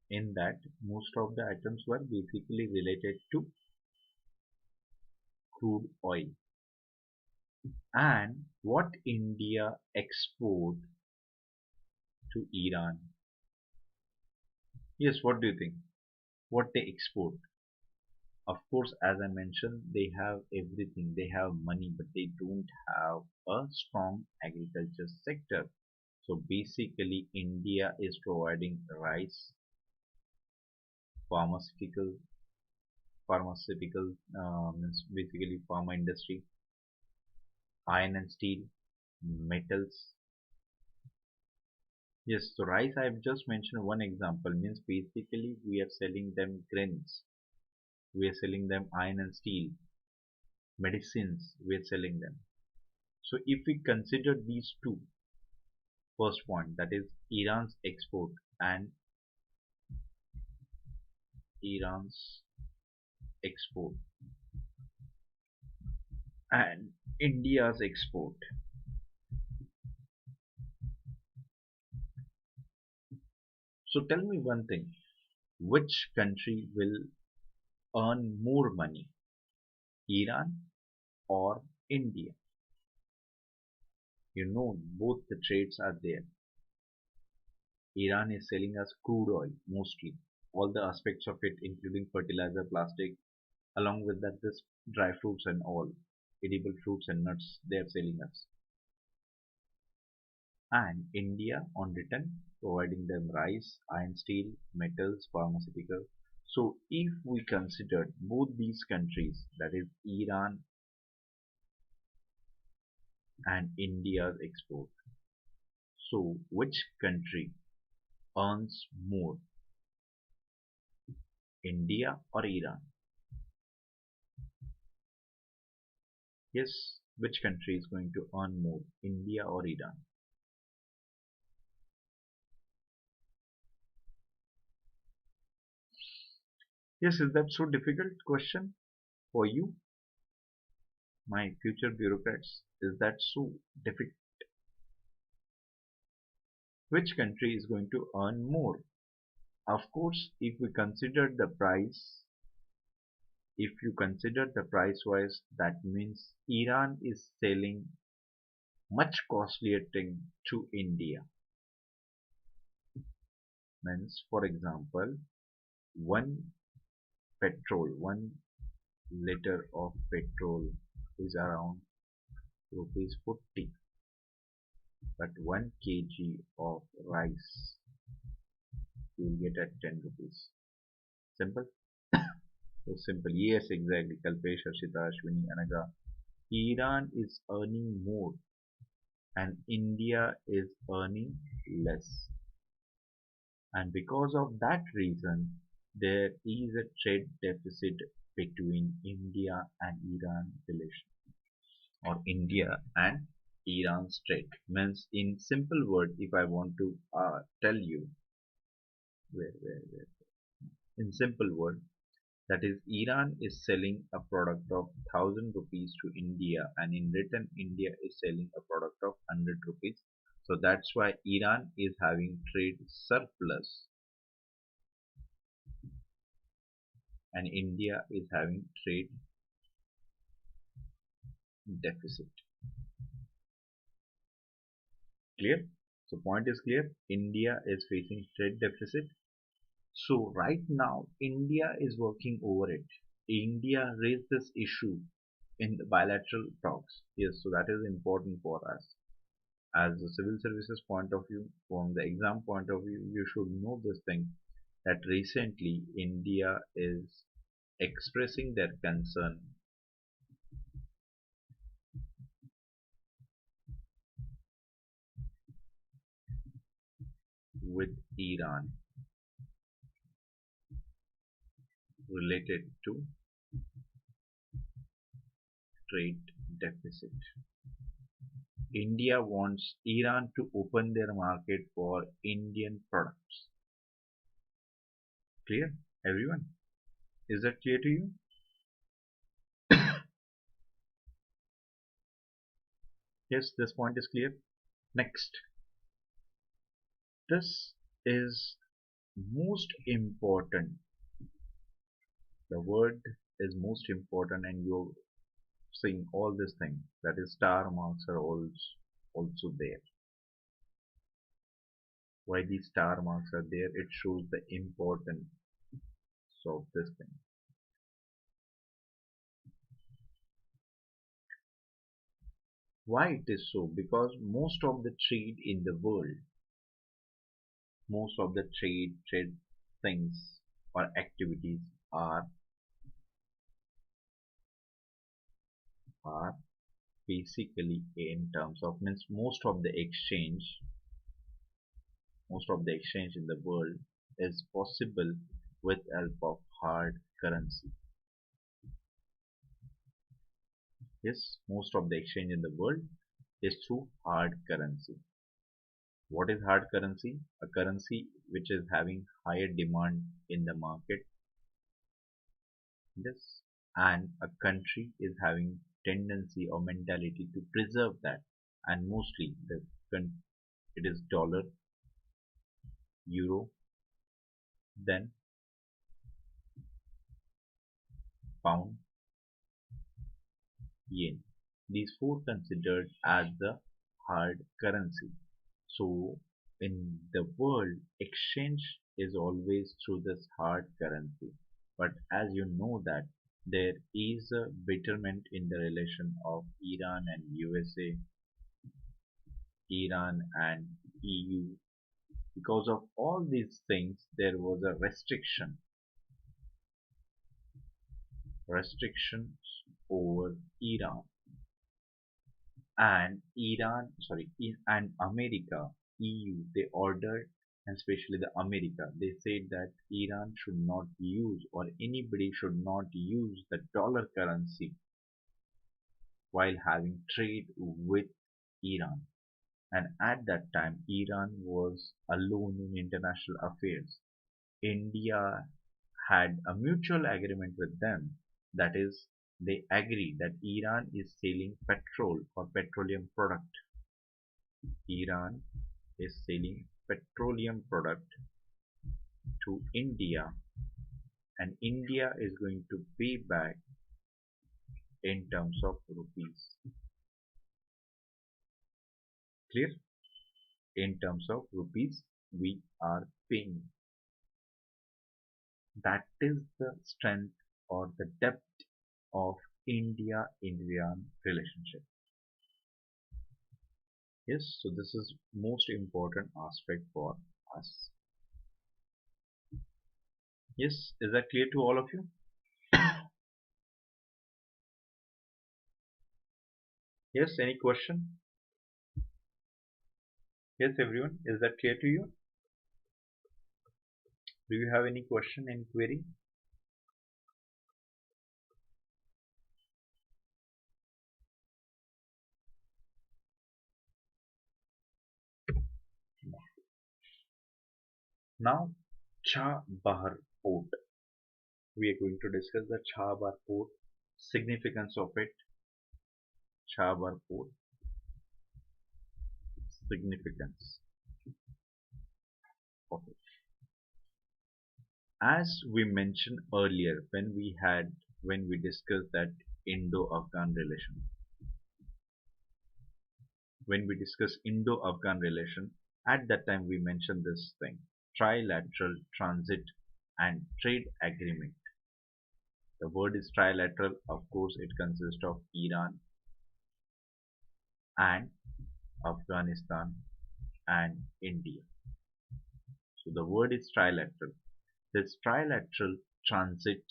In that, most of the items were basically related to crude oil. And what India export to Iran? Yes, what do you think? what they export. Of course, as I mentioned, they have everything. They have money, but they don't have a strong agriculture sector. So basically, India is providing rice, pharmaceutical, means basically pharma industry, iron and steel, metals. Yes, so rice I've just mentioned one example means basically we are selling them grains, we are selling them iron and steel, medicines, we are selling them. So if we consider these two, first point that is and Iran's export and India's export. So tell me one thing, which country will earn more money, Iran or India? You know both the trades are there. Iran is selling us crude oil mostly, all the aspects of it, including fertilizer, plastic, along with that, this dry fruits and all, edible fruits and nuts, they are selling us. And India, on return, providing them rice, iron, steel, metals, pharmaceutical. So, if we consider both these countries, that is Iran and India's export, so which country earns more, India or Iran? Yes, which country is going to earn more, India or Iran? Yes, is that so difficult question for you, my future bureaucrats? Is that so difficult? Which country is going to earn more? Of course, if you consider the price wise, that means Iran is selling much costlier thing to India. Means, for example, one one liter of petrol is around rupees 40, but 1 kg of rice you will get at 10 rupees. Simple? So simple. Yes, exactly. Kalpesh, Harshita, Ashwini, Anaga. Iran is earning more and India is earning less. And because of that reason, there is a trade deficit between India and Iran relation, or India and Iran's trade. Means in simple word, if I want to tell you, where, in simple word, that is, Iran is selling a product of 1,000 rupees to India, and in return, India is selling a product of 100 rupees. So that's why Iran is having trade surplus and India is having trade deficit. Clear? So point is clear. India is facing trade deficit. So right now, India is working over it. India raised this issue in the bilateral talks. Yes, so that is important for us. As a civil services point of view, from the exam point of view, you should know this thing that recently India is expressing their concern with Iran related to trade deficit. India wants Iran to open their market for Indian products. Clear, everyone? Is that clear to you? Yes, this point is clear. Next, this is most important. The word is most important, and you're seeing all this thing. That is, star marks are also there. Why these star marks are there? It shows the importance. solve this thing. Why it is so? Because most of the trade in the world, most of the trade things or activities are basically in terms of, means most of the exchange in the world is possible with help of hard currency. Yes, most of the exchange in the world is through hard currency. What is hard currency? A currency which is having higher demand in the market. Yes, and a country is having tendency or mentality to preserve that, and mostly it is dollar, euro, then pound, yen. These four considered as the hard currency. So in the world, exchange is always through this hard currency. But as you know that there is a betterment in the relation of Iran and USA, Iran and EU. Because of all these things, there was a restrictions over Iran. And and America, EU, they ordered, and especially the America, they said that Iran should not use, or anybody should not use, the dollar currency while having trade with Iran. And at that time, Iran was alone in international affairs. India had a mutual agreement with them, that is, they agreed that Iran is selling petrol or petroleum product. Iran is selling petroleum product to India, and India is going to pay back in terms of rupees. Clear? In terms of rupees, we are paying. That is the strength or the depth of India-Iran relationship. Yes, so this is most important aspect for us. Yes, is that clear to all of you? Yes, any question? Yes, everyone, is that clear to you? Do you have any question, any query? Now, Chabahar Port. We are going to discuss the Chabahar Port, significance of it, Chabahar Port, significance of it. As we mentioned earlier when we discussed that Indo-Afghan relation, when we discussed Indo-Afghan relation, at that time we mentioned this thing, trilateral transit and trade agreement. The word is trilateral, of course it consists of Iran and Afghanistan and India. So the word is trilateral. This trilateral transit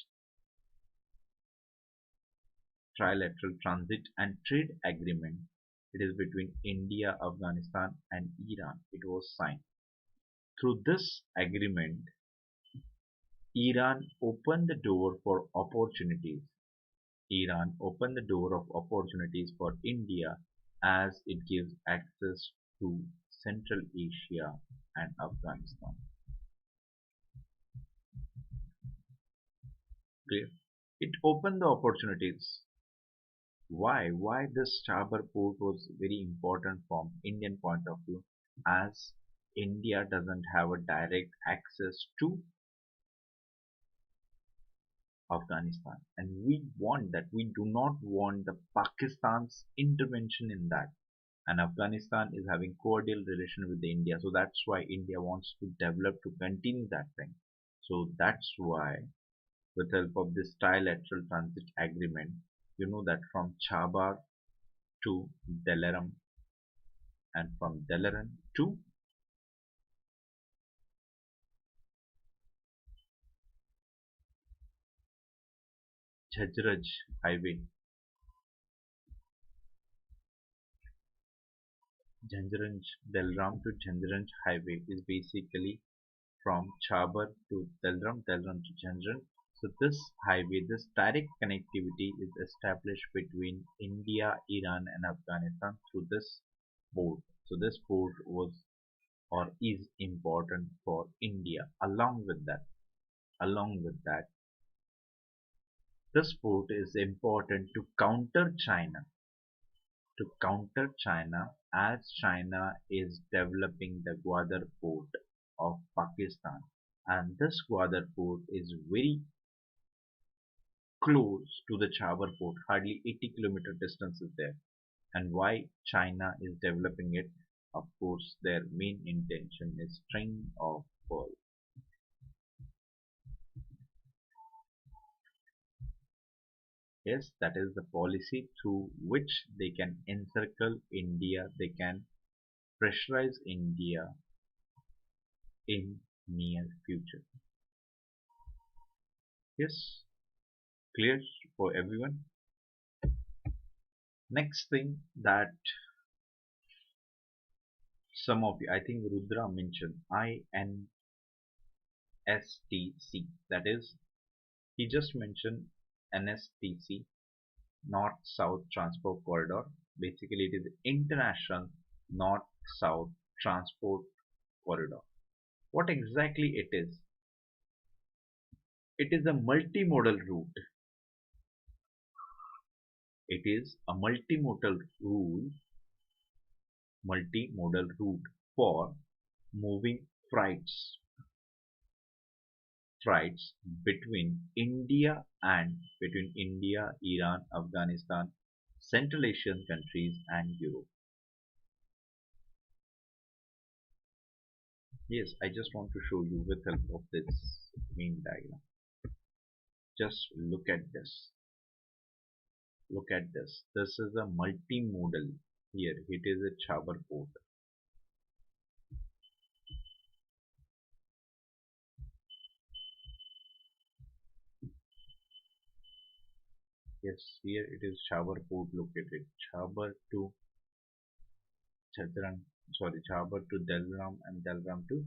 and trade agreement, it is between India, Afghanistan and Iran. It was signed. Through this agreement, Iran opened the door for opportunities. Iran opened the door of opportunities for India as it gives access to Central Asia and Afghanistan. Clear? It opened the opportunities. Why? Why this Chabahar port was very important from Indian point of view, as India doesn't have a direct access to Afghanistan, and we want that. We do not want the Pakistan's intervention in that. And Afghanistan is having cordial relation with the India, so that's why India wants to develop to continue that thing. So that's why with help of this trilateral transit agreement. You know that from Chabar to Delaram and from Delaram to Jhajraj highway, Jhanjaranj, Delaram to Jhanjaranj highway is basically from Chabar to Delram, Delram to Jhanjaran. So this highway, this direct connectivity is established between India, Iran and Afghanistan through this port. So this port was or is important for India. Along with that, this port is important to counter China as China is developing the Gwadar port of Pakistan, and this Gwadar port is very close to the Chabar port, hardly 80-kilometer distance is there. And why China is developing it? Of course, their main intention is string of pearl. Yes, that is the policy through which they can encircle India, they can pressurize India in near future. Yes, clear for everyone. Next thing that some of you, I think Rudra mentioned INSTC. That is, he just mentioned NSTC, North South Transport Corridor. Basically, it is International North South Transport Corridor. What exactly it is? It is a multimodal route. It is a multimodal route for moving freights between India, Iran, Afghanistan, Central Asian countries and Europe. Yes, I just want to show you with help of this main diagram. Just look at this. Look at this. This is a multimodal. Here, it is a Chabar port. Yes, here it is Chabar port located. Chabar to Chhatrang, sorry, Chabar to Delram and Delram to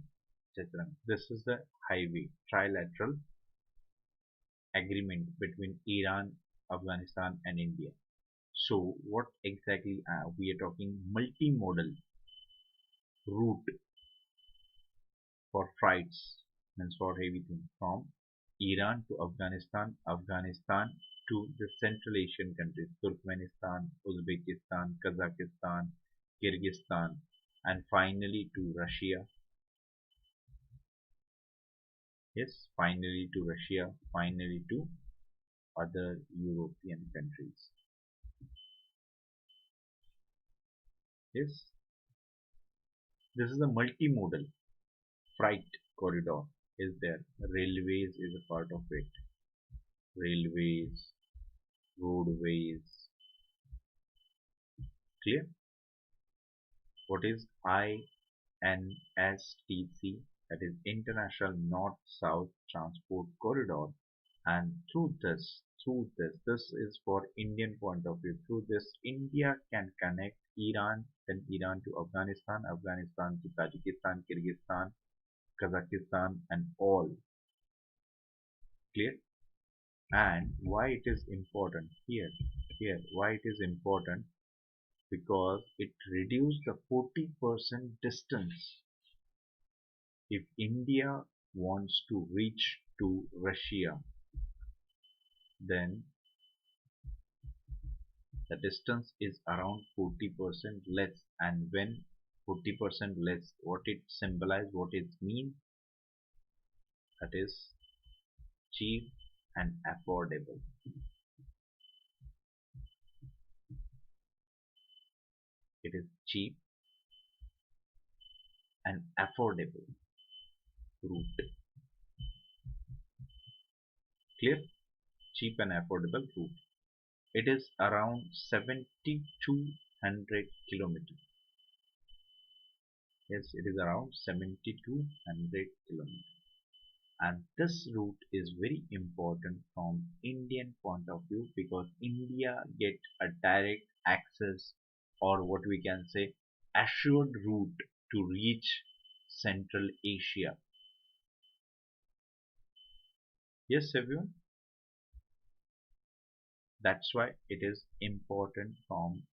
Chhatrang. This is the highway, trilateral agreement between Iran, Afghanistan and India. So what exactly we are talking multimodal route for freights, means for everything from Iran to Afghanistan, Afghanistan to the Central Asian countries, Turkmenistan, Uzbekistan, Kazakhstan, Kyrgyzstan, and finally to Russia. Yes, finally to Russia, finally to other European countries. Yes, this is a multimodal freight corridor is there. Railways is a part of it. Railways, roadways. Clear? What is INSTC? That is International North-South Transport Corridor. And this is for Indian point of view. Through this, India can connect Iran, then Iran to Afghanistan, Afghanistan to Tajikistan, Kyrgyzstan, Kazakhstan, and all. Clear? And why it is important here why it is important, because it reduced the 40% distance. If India wants to reach to Russia, then the distance is around 40% less. And when 40% less, what it symbolizes, what it means, that is cheap and affordable. It is cheap and affordable route. Clear? Cheap and affordable route. It is around 7,200 kilometers. Yes, it is around 7,200 kilometers. And this route is very important from Indian point of view because India get a direct access, or what we can say assured route to reach Central Asia. Yes, everyone. That's why it is important from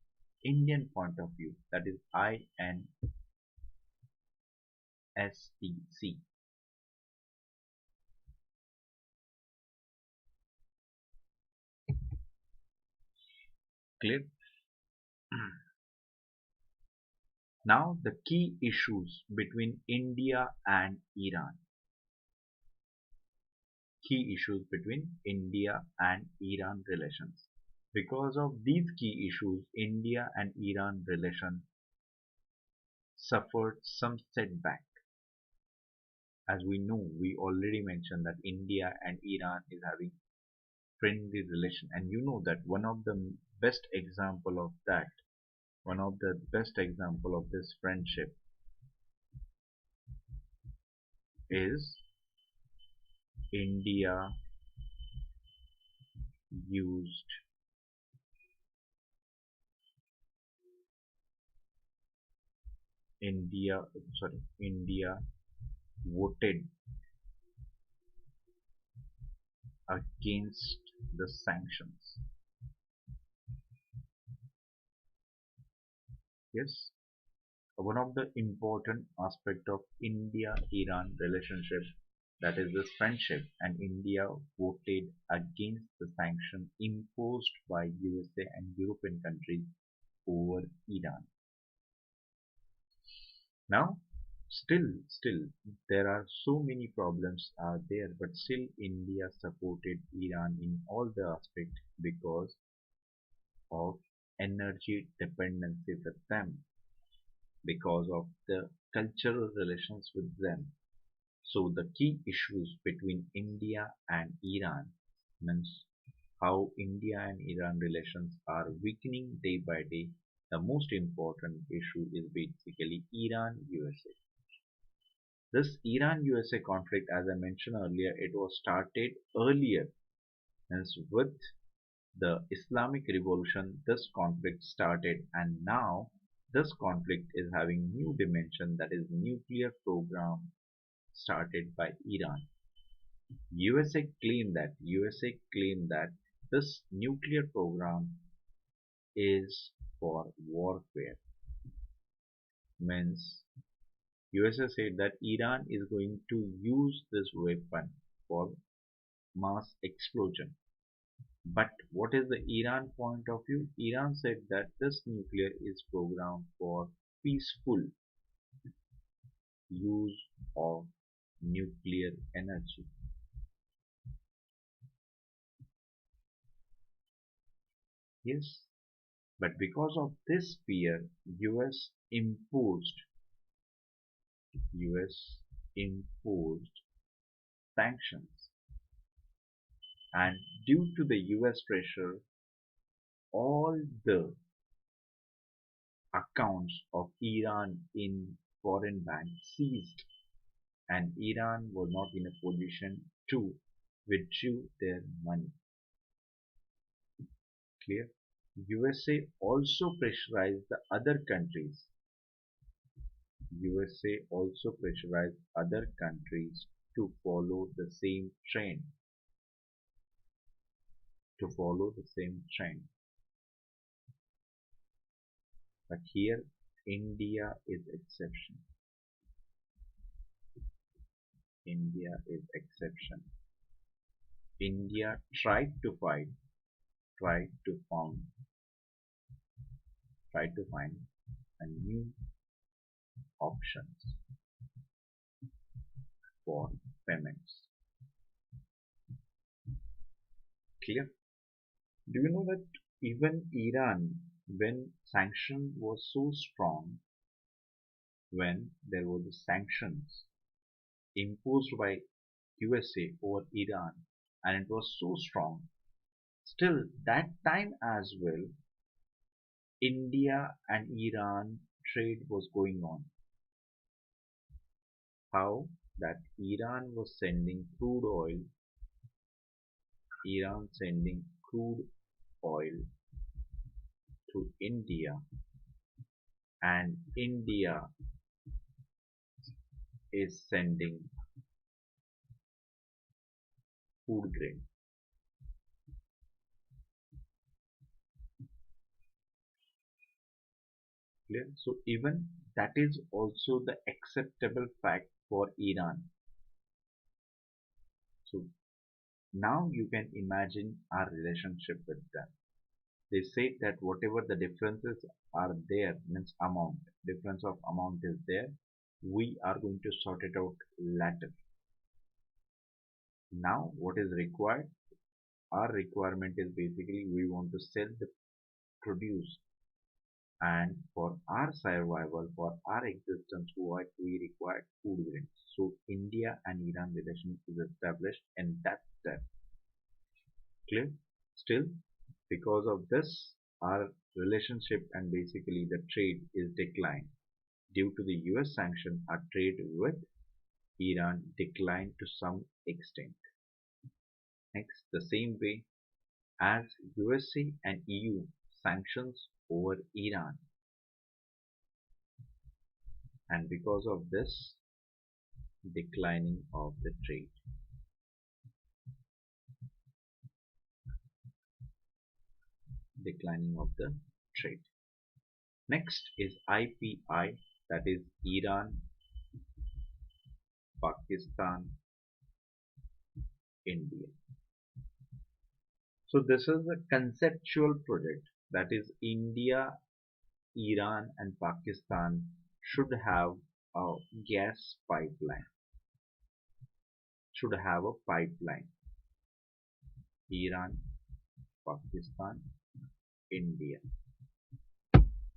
Indian point of view. That is INSTC. Clear? Now the key issues between India and Iran. Key issues between India and Iran relations. Because of these key issues, India and Iran relations suffered some setback. As we know, we already mentioned that India and Iran is having friendly relation, and you know that best example of that, one of the best example of this friendship is India used India voted against the sanctions. Yes, one of the important aspect of India-Iran relationship, that is this friendship, and India voted against the sanction imposed by USA and European countries over Iran. Now, still, there are so many problems are there, but still India supported Iran in all the aspects because of energy dependency with them, because of the cultural relations with them. So the key issues between India and Iran means how India and Iran relations are weakening day by day. The most important issue is basically Iran-USA. This Iran-USA conflict, as I mentioned earlier, it was started earlier, means with the Islamic Revolution, this conflict started, and now this conflict is having new dimension, that is nuclear program started by Iran. USA claimed that this nuclear program is for warfare. Means USA said that Iran is going to use this weapon for mass explosion. But what is the Iran point of view? Iran said that this nuclear is programmed for peaceful use of nuclear energy. Yes, but because of this fear, US imposed sanctions, and due to the US pressure, all the accounts of Iran in foreign banks seized, and Iran was not in a position to withdraw their money. Clear? USA also pressurized the other countries. USA also pressurized other countries to follow the same trend. To follow the same trend. But here, India is exception. India is exception. India tried to fight, tried to found, tried to find a new options for payments. Clear? Do you know that even Iran, when sanction was so strong, when there were the sanctions imposed by USA over Iran, and it was so strong. Still, that time as well, India and Iran trade was going on. How? That Iran sending crude oil to India, and India is sending food grain. Clear? So even that is also the acceptable fact for Iran. So now you can imagine our relationship with them. They say that whatever the differences are there, means difference of amount is there, we are going to sort it out later. Now what is required? Our requirement is basically we want to sell the produce, and for our survival, for our existence, we require food grains. So India and Iran relation is established in that step. Clear? Still, because of this, our relationship and basically the trade is declined. Due to the US sanction, our trade with Iran declined to some extent. Next, the same way as USA and EU sanctions over Iran, and because of this declining of the trade. Declining of the trade. Next is IPI, that is Iran, Pakistan, India. So this is a conceptual project, that is India, Iran and Pakistan should have a gas pipeline. Should have a pipeline. Iran, Pakistan, India.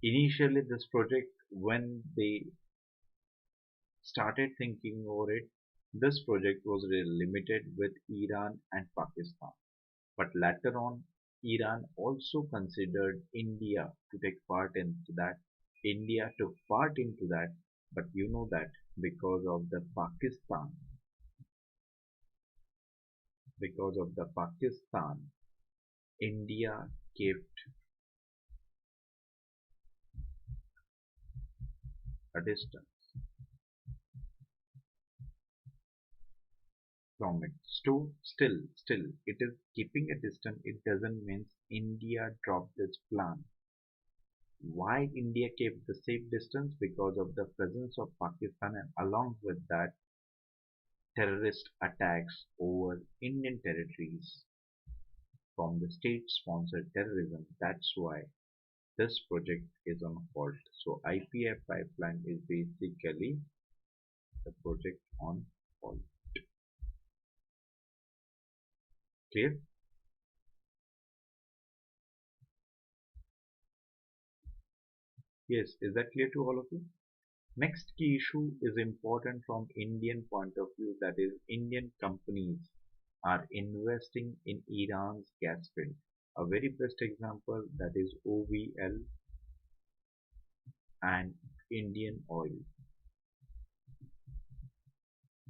Initially this project, when they started thinking over it, this project was really limited with Iran and Pakistan. But later on, Iran also considered India to take part into that. India took part into that, but you know that because of the Pakistan, India kept a distance from it. Still, it is keeping a distance. It doesn't mean India dropped this plan. Why India kept the safe distance? Because of the presence of Pakistan, and along with that, terrorist attacks over Indian territories from the state-sponsored terrorism. That's why this project is on hold. So IPI pipeline is basically the project on hold. Clear? Yes, is that clear to all of you? Next key issue is important from Indian point of view, that is Indian companies are investing in Iran's gas field. A very best example, that is OVL and Indian Oil.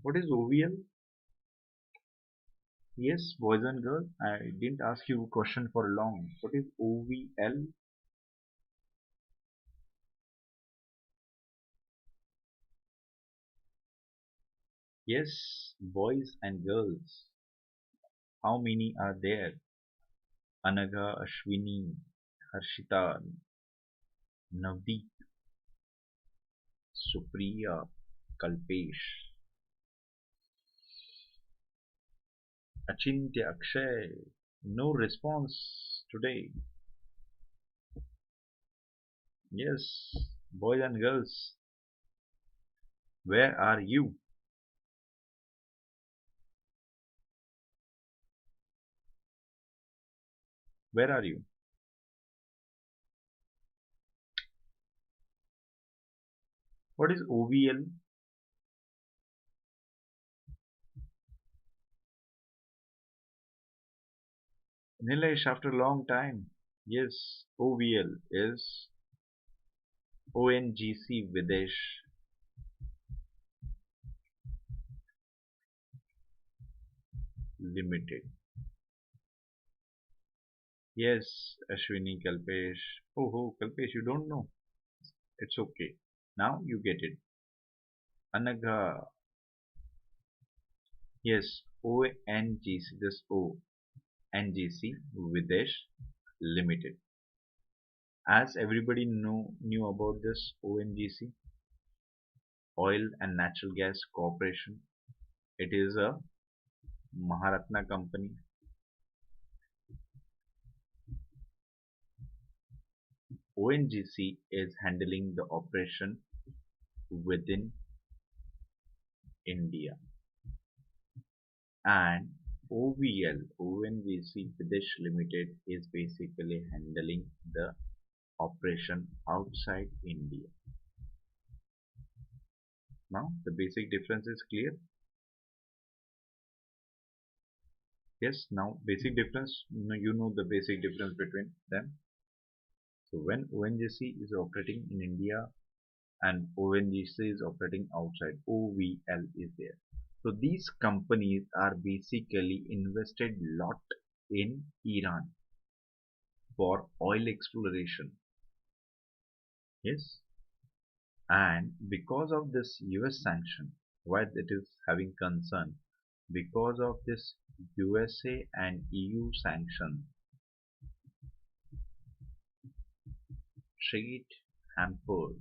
What is OVL? Yes, boys and girls, I didn't ask you a question for long. What is OVL? Yes, boys and girls. How many are there? Anaga, Ashwini, Harshita, Navdeep, Supriya, Kalpesh, Achintya, Akshay. No response today. Yes, boys and girls, where are you? Where are you? What is OVL? Nilesh, after a long time. Yes, OVL is ONGC Videsh Limited. Yes, Ashwini Kalpesh. Oh, Kalpesh, you don't know. It's okay. Now you get it. Anagha. Yes, ONGC. This ONGC Videsh Limited. As everybody knew about this ONGC, Oil and Natural Gas Corporation. It is a Maharatna company. ONGC is handling the operation within India, and OVL ONGC Videsh Limited is basically handling the operation outside India. Now the basic difference is clear. Yes, now basic difference, you know the basic difference between them. So when ONGC is operating in India and ONGC is operating outside, OVL is there. So these companies are basically invested lot in Iran for oil exploration. Yes, and because of this US sanction, why it is having concern? Because of this USA and EU sanction, trade hampered.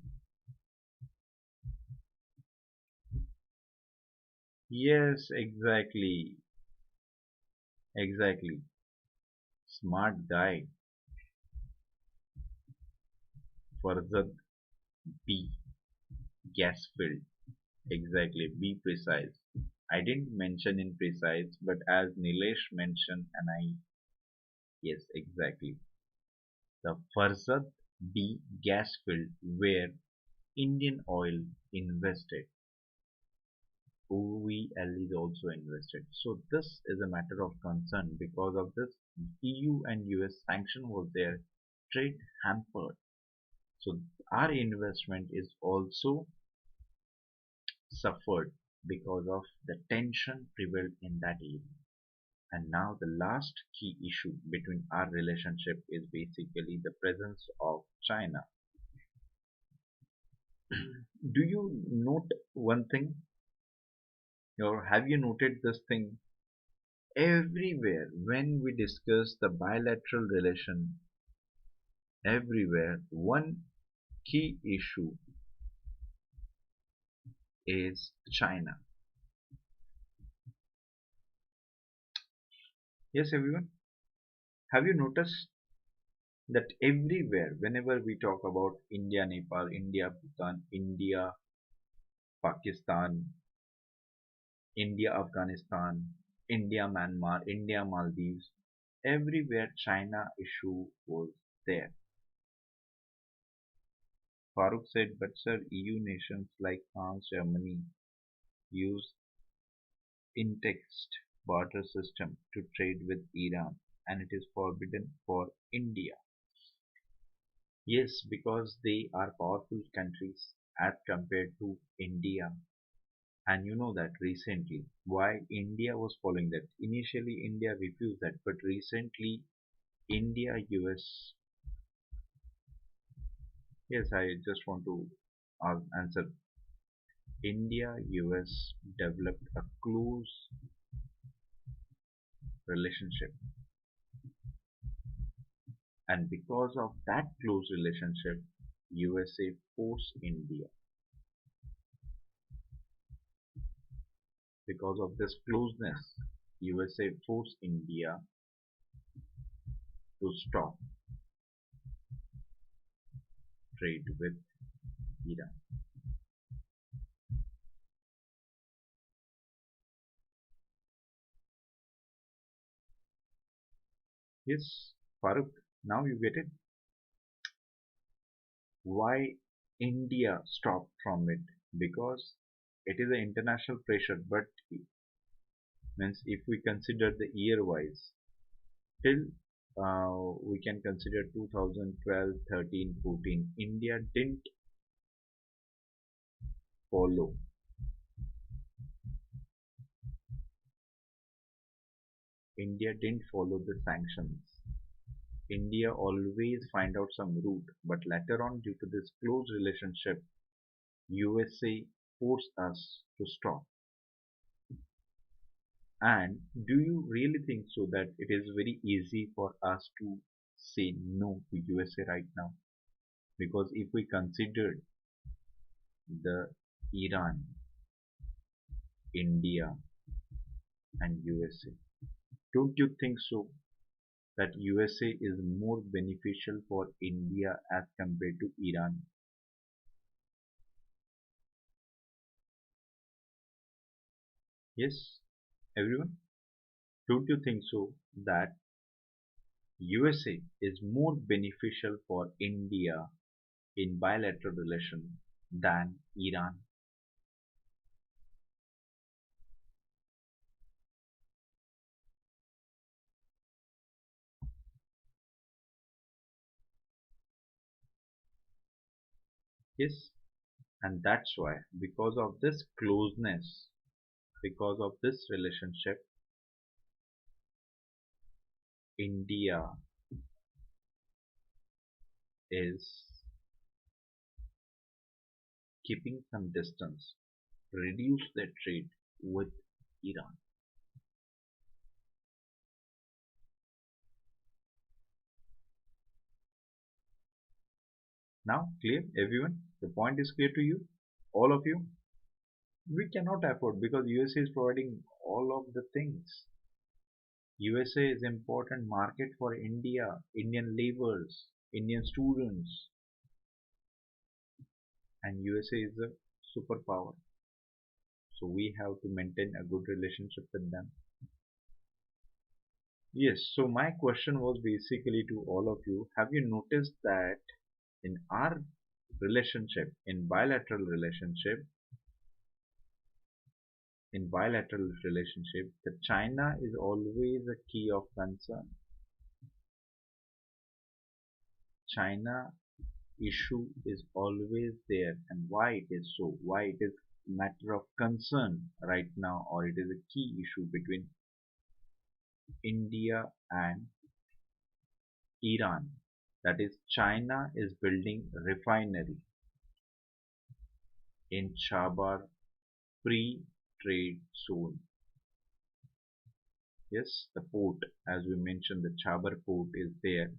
Yes, exactly. Smart guy, Farzad B. Gas filled. Exactly, be precise. I didn't mention in precise, but as Nilesh mentioned, and I, yes, exactly. The Farzad B gas field where Indian Oil invested. OVL is also invested. So this is a matter of concern because of this EU and US sanction was there, trade hampered. So our investment is also suffered because of the tension prevailed in that area. And now the last key issue between our relationship is basically the presence of China. Do you note one thing, or have you noted this thing? Everywhere when we discuss the bilateral relation, everywhere one key issue is China. Yes, everyone, have you noticed that everywhere whenever we talk about India, Nepal, India, Bhutan, India, Pakistan, India, Afghanistan, India, Myanmar, India, Maldives, everywhere China issue was there. Farooq said, but sir, EU nations like France, Germany use in-text barter system to trade with Iran and it is forbidden for India. Yes, because they are powerful countries as compared to India. And you know that recently, why India was following that. Initially, India refused that, but recently, India, US. Yes, I just want to answer. India, US developed a close relationship, and because of that close relationship, USA forced India. Because of this closeness, USA forced India to stop trade with Iran. Yes, Farooq, now you get it. Why India stopped from it? Because it is an international pressure, but means if we consider the year wise, till we can consider 2012, 13, 14. Follow. India didn't follow the sanctions. India always find out some route, but later on, due to this close relationship, USA forced us to stop. And do you really think so that it is very easy for us to say no to USA right now? Because if we considered the Iran, India, and USA, don't you think so that USA is more beneficial for India as compared to Iran? Yes, everyone? Don't you think so that USA is more beneficial for India in bilateral relation than Iran? Yes, and that's why, because of this closeness, because of this relationship, India is keeping some distance, reduce their trade with Iran. Now, clear, everyone? The point is clear to you? All of you? We cannot afford because USA is providing all of the things. USA is important market for India, Indian laborers, Indian students, and USA is a superpower. So we have to maintain a good relationship with them. Yes, so my question was basically to all of you. Have you noticed that in our relationship, in bilateral relationship, the China is always a key of concern. China issue is always there, and why it is so? Why it is matter of concern right now, or it is a key issue between India and Iran. That is, China is building refinery in Chabar free-trade zone. Yes, the port, as we mentioned, the Chabar port is there.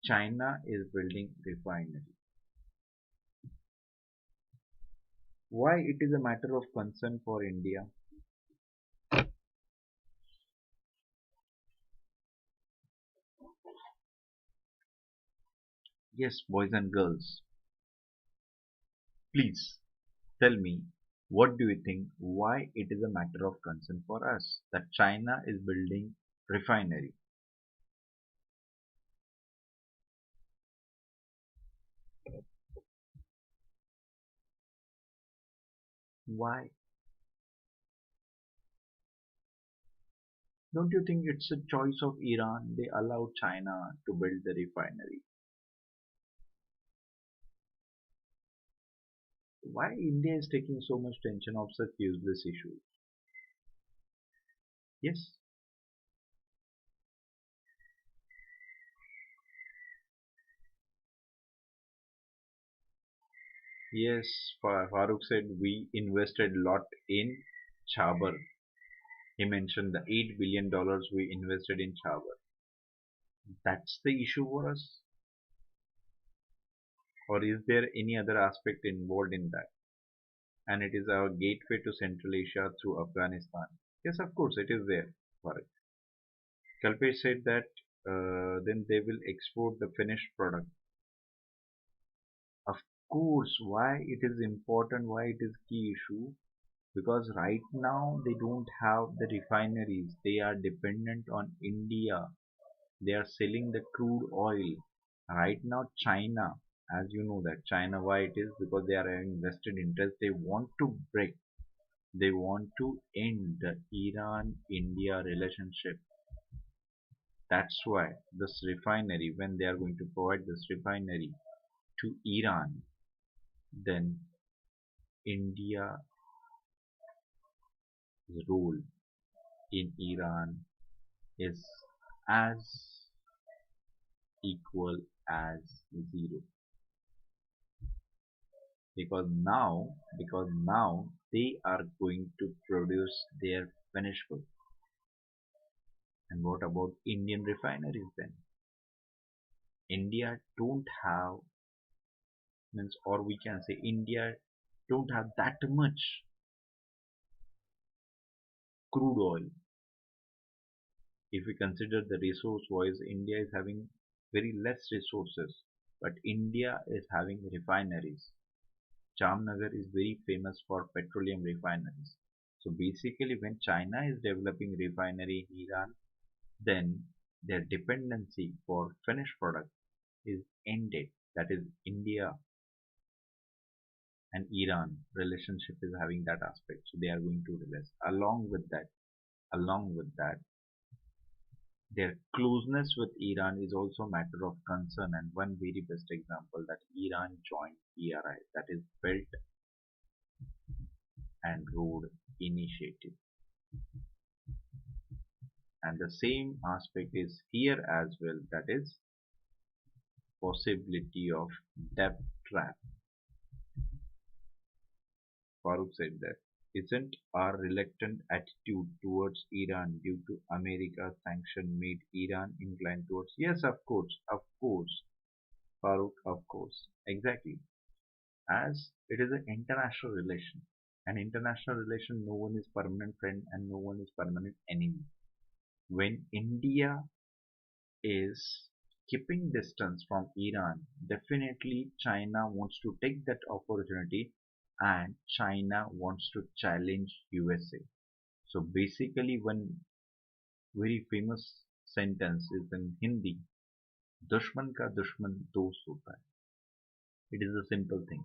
China is building refinery. Why it is a matter of concern for India? Yes, boys and girls, please tell me, what do you think? Why it is a matter of concern for us that China is building refinery? Why? Don't you think it's a choice of Iran? They allow China to build the refinery. Why India is taking so much tension of such useless issues? Yes, yes. Farooq said we invested a lot in Chabar. He mentioned the $8 billion we invested in Chabar. That's the issue for us, or is there any other aspect involved in that? And it is our gateway to Central Asia through Afghanistan. Yes, of course, it is there. Farooq. Kalpesh said that then they will export the finished product. Of course, why it is important, why it is key issue? Because right now they don't have the refineries. They are dependent on India. They are selling the crude oil. Right now, China, as you know that China, why it is? Because they are having vested interest. They want to break. They want to end the Iran-India relationship. That's why this refinery, when they are going to provide this refinery to Iran, then India's role in Iran is as equal as zero, because now they are going to produce their finished good. And what about Indian refineries then? India don't have, means, or we can say India don't have that much crude oil. If we consider the resource wise, India is having very less resources, but India is having refineries. Jamnagar is very famous for petroleum refineries. So basically, when China is developing refinery in Iran, then their dependency for finished product is ended. That is, India and Iran relationship is having that aspect. So they are going to release. Along with that, their closeness with Iran is also a matter of concern, and one very best example that Iran joined BRI, that is Belt and Road Initiative. And the same aspect is here as well, that is possibility of debt trap. Farooq said that, isn't our reluctant attitude towards Iran due to America's sanction made Iran inclined towards? Yes, of course, Farooq, of course, exactly. As it is an international relation. An international relation, no one is permanent friend and no one is permanent enemy. When India is keeping distance from Iran, definitely China wants to take that opportunity and China wants to challenge USA. So basically one very famous sentence is in Hindi, दुश्मन का दुश्मन दोस्त होता है. It is a simple thing.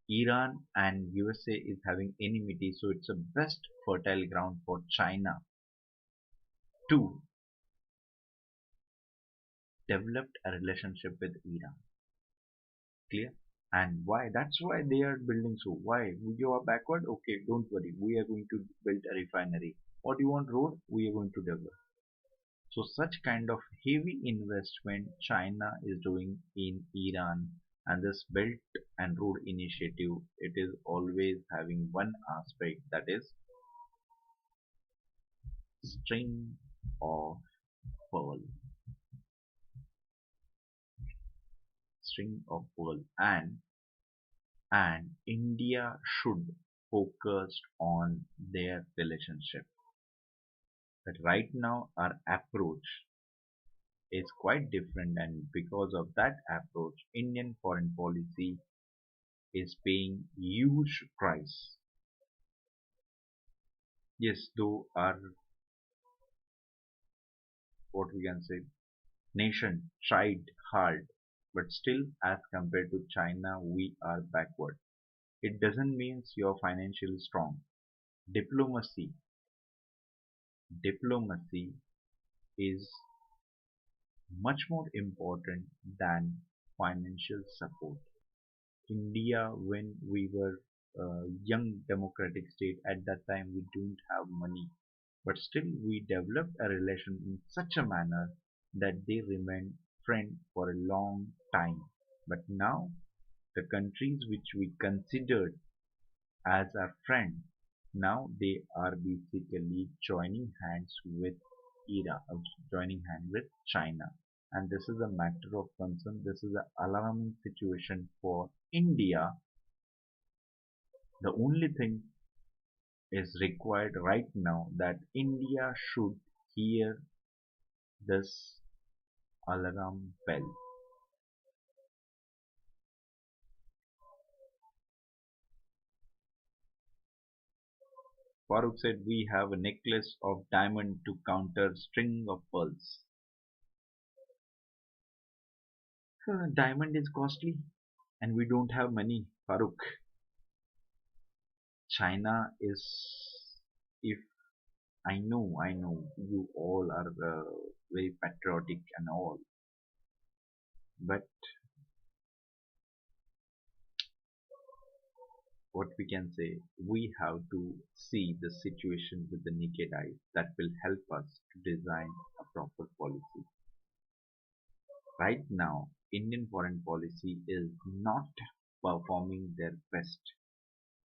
Iran and USA is having enmity, so it's a best fertile ground for China to develop a relationship with Iran. Clear? And why? That's why they are building. So why? You are backward? Okay, don't worry. We are going to build a refinery. What do you want? Road? We are going to develop. So such kind of heavy investment China is doing in Iran, and this Belt and Road Initiative, it is always having one aspect, that is string of pearl. String of pearl. And India should focus on their relationship. But right now our approach is quite different, and because of that approach, Indian foreign policy is paying huge price. Yes, though our, what we can say, nation tried hard, but still as compared to China we are backward. It doesn't mean you're financially strong. Diplomacy diplomacy is much more important than financial support. India, when we were a young democratic state, at that time we didn't have money, but still we developed a relation in such a manner that they remained friends for a long time. But now the countries which we considered as our friend, now they are basically joining hands with Iran, joining hands with China. And this is a matter of concern. This is an alarming situation for India. The only thing is required right now that India should hear this alarm bell. Farooq said we have a necklace of diamond to counter string of pearls. Diamond is costly and we don't have money, Farooq. China is, if I know, you all are very patriotic and all, but what we can say, we have to see the situation with the naked eye. That will help us to design a proper policy. Right now, Indian foreign policy is not performing their best.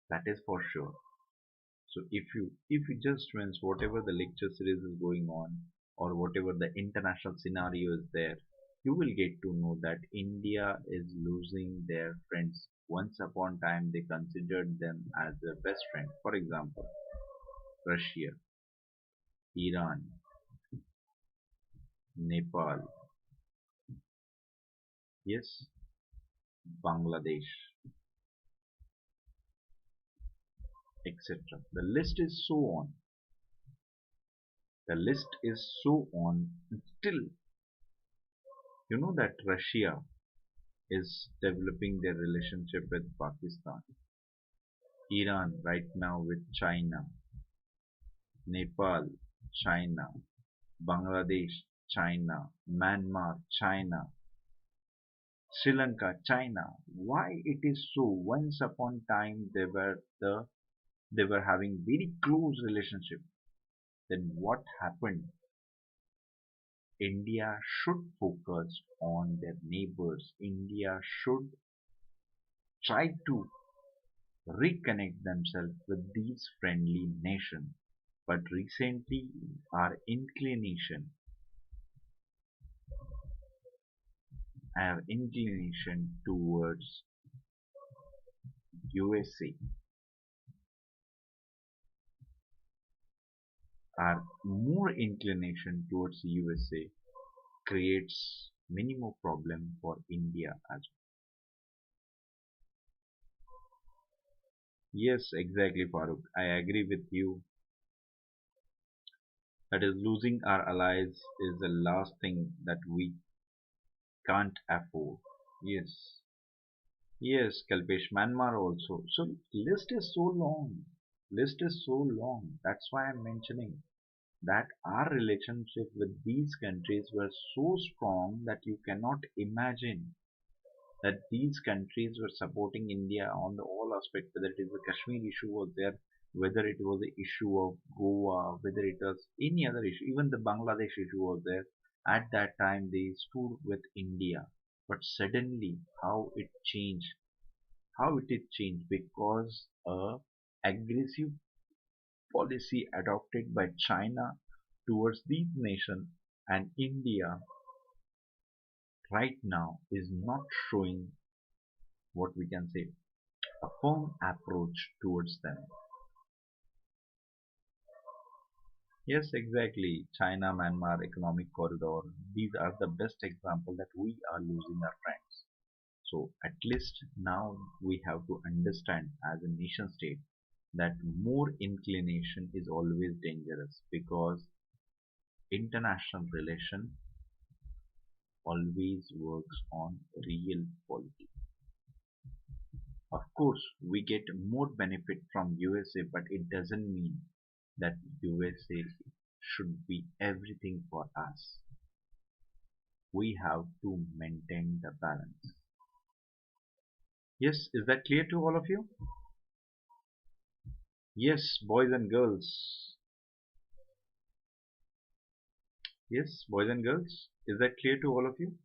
That is for sure. So if you just once whatever the lecture series is going on or whatever the international scenario is there, you will get to know that India is losing their friends. Once upon a time they considered them as their best friend. For example, Russia, Iran, Nepal, yes, Bangladesh, etc. The list is so on. The list is so on. Still, you know that Russia is developing their relationship with Pakistan. Iran right now with China, Nepal, China, Bangladesh, China, Myanmar, China, Sri Lanka, China. Why it is so? Once upon time they were having very close relationship. Then what happened? India should focus on their neighbors. India should try to reconnect themselves with these friendly nations. But recently, our inclination towards USA, our more inclination towards USA creates many more problem for India as well. Yes, exactly, Farooq. I agree with you. That is, losing our allies is the last thing that we can't afford. Yes. Yes, Kalpesh, Myanmar also. So list is so long. List is so long. That's why I'm mentioning that our relationship with these countries were so strong that you cannot imagine that these countries were supporting India on the all aspect, whether it is the Kashmir issue was there, whether it was the issue of Goa, whether it was any other issue, even the Bangladesh issue was there. At that time, they stood with India. But suddenly, how it is changed because a aggressive policy adopted by China towards these nations and India right now is not showing what we can say a firm approach towards them. Yes, exactly. China Myanmar economic corridor. These are the best example that we are losing our friends. So at least now we have to understand as a nation state that more inclination is always dangerous because international relation always works on real quality. Of course, we get more benefit from USA, but it doesn't mean that USA should be everything for us. We have to maintain the balance. Yes, is that clear to all of you? Yes, boys and girls. Yes, boys and girls. Is that clear to all of you?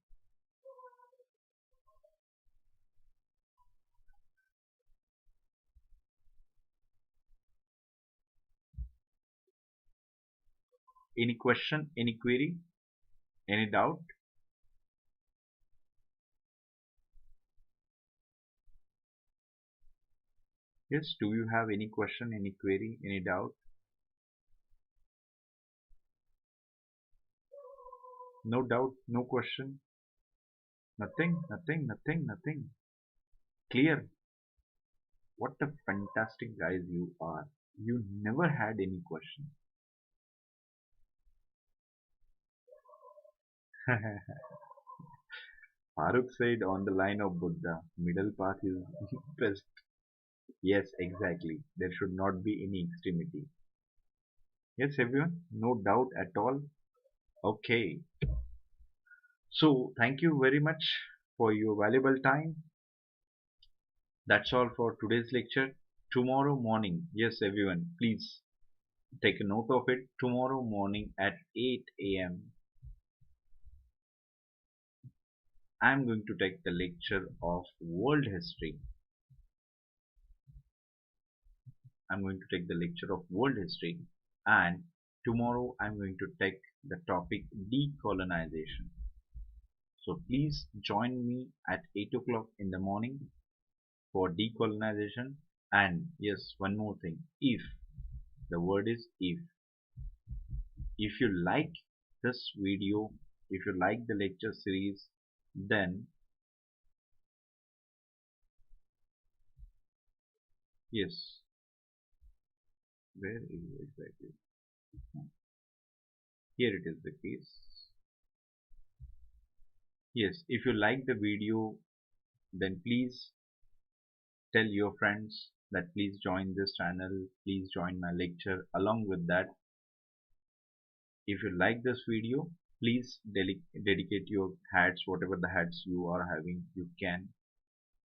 Any question, any query, any doubt? Yes, do you have any question, any query, any doubt? No doubt, no question, nothing, nothing, nothing, nothing. Clear. What a fantastic guys you are. You never had any question. Farooq said on the line of Buddha, middle path is best. Yes, exactly. There should not be any extremity. Yes, everyone? No doubt at all. Okay. So, thank you very much for your valuable time. That's all for today's lecture. Tomorrow morning, yes, everyone, please take a note of it. Tomorrow morning at 8 a.m., I'm going to take the lecture of world history. I'm going to take the lecture of world history, and tomorrow I'm going to take the topic decolonization. So please join me at 8 o'clock in the morning for decolonization. And yes, one more thing. If the word is if you like this video, if you like the lecture series, then yes, where is it exactly? Here it is the case. Yes, if you like the video, then please tell your friends that please join this channel, please join my lecture. Along with that, if you like this video, please dedicate your hats, whatever the hats you are having, you can.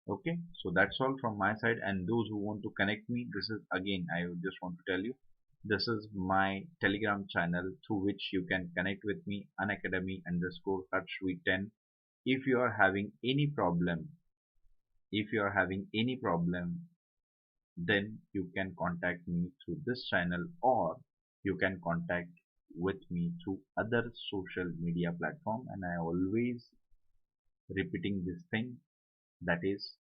Okay, so that's all from my side. And those who want to connect me, this is again, I would just want to tell you, this is my Telegram channel through which you can connect with me, Unacademy underscore Harshvardhan. If you are having any problem, if you are having any problem, then you can contact me through this channel, or you can contact with me through other social media platform. And I always repeating this thing, that is,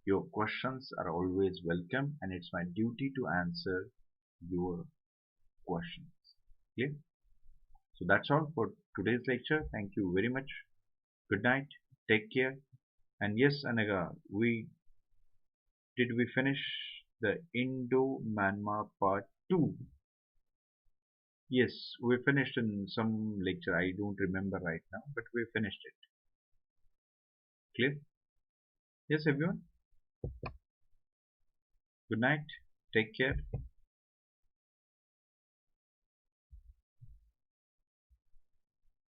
your questions are always welcome, and it's my duty to answer your questions. Clear? So that's all for today's lecture. Thank you very much. Good night. Take care. And yes, Anaga, we finish the Indo-Myanmar part 2? Yes, we finished in some lecture. I don't remember right now, but we finished it. Clear? Yes, everyone. Good night. Take care.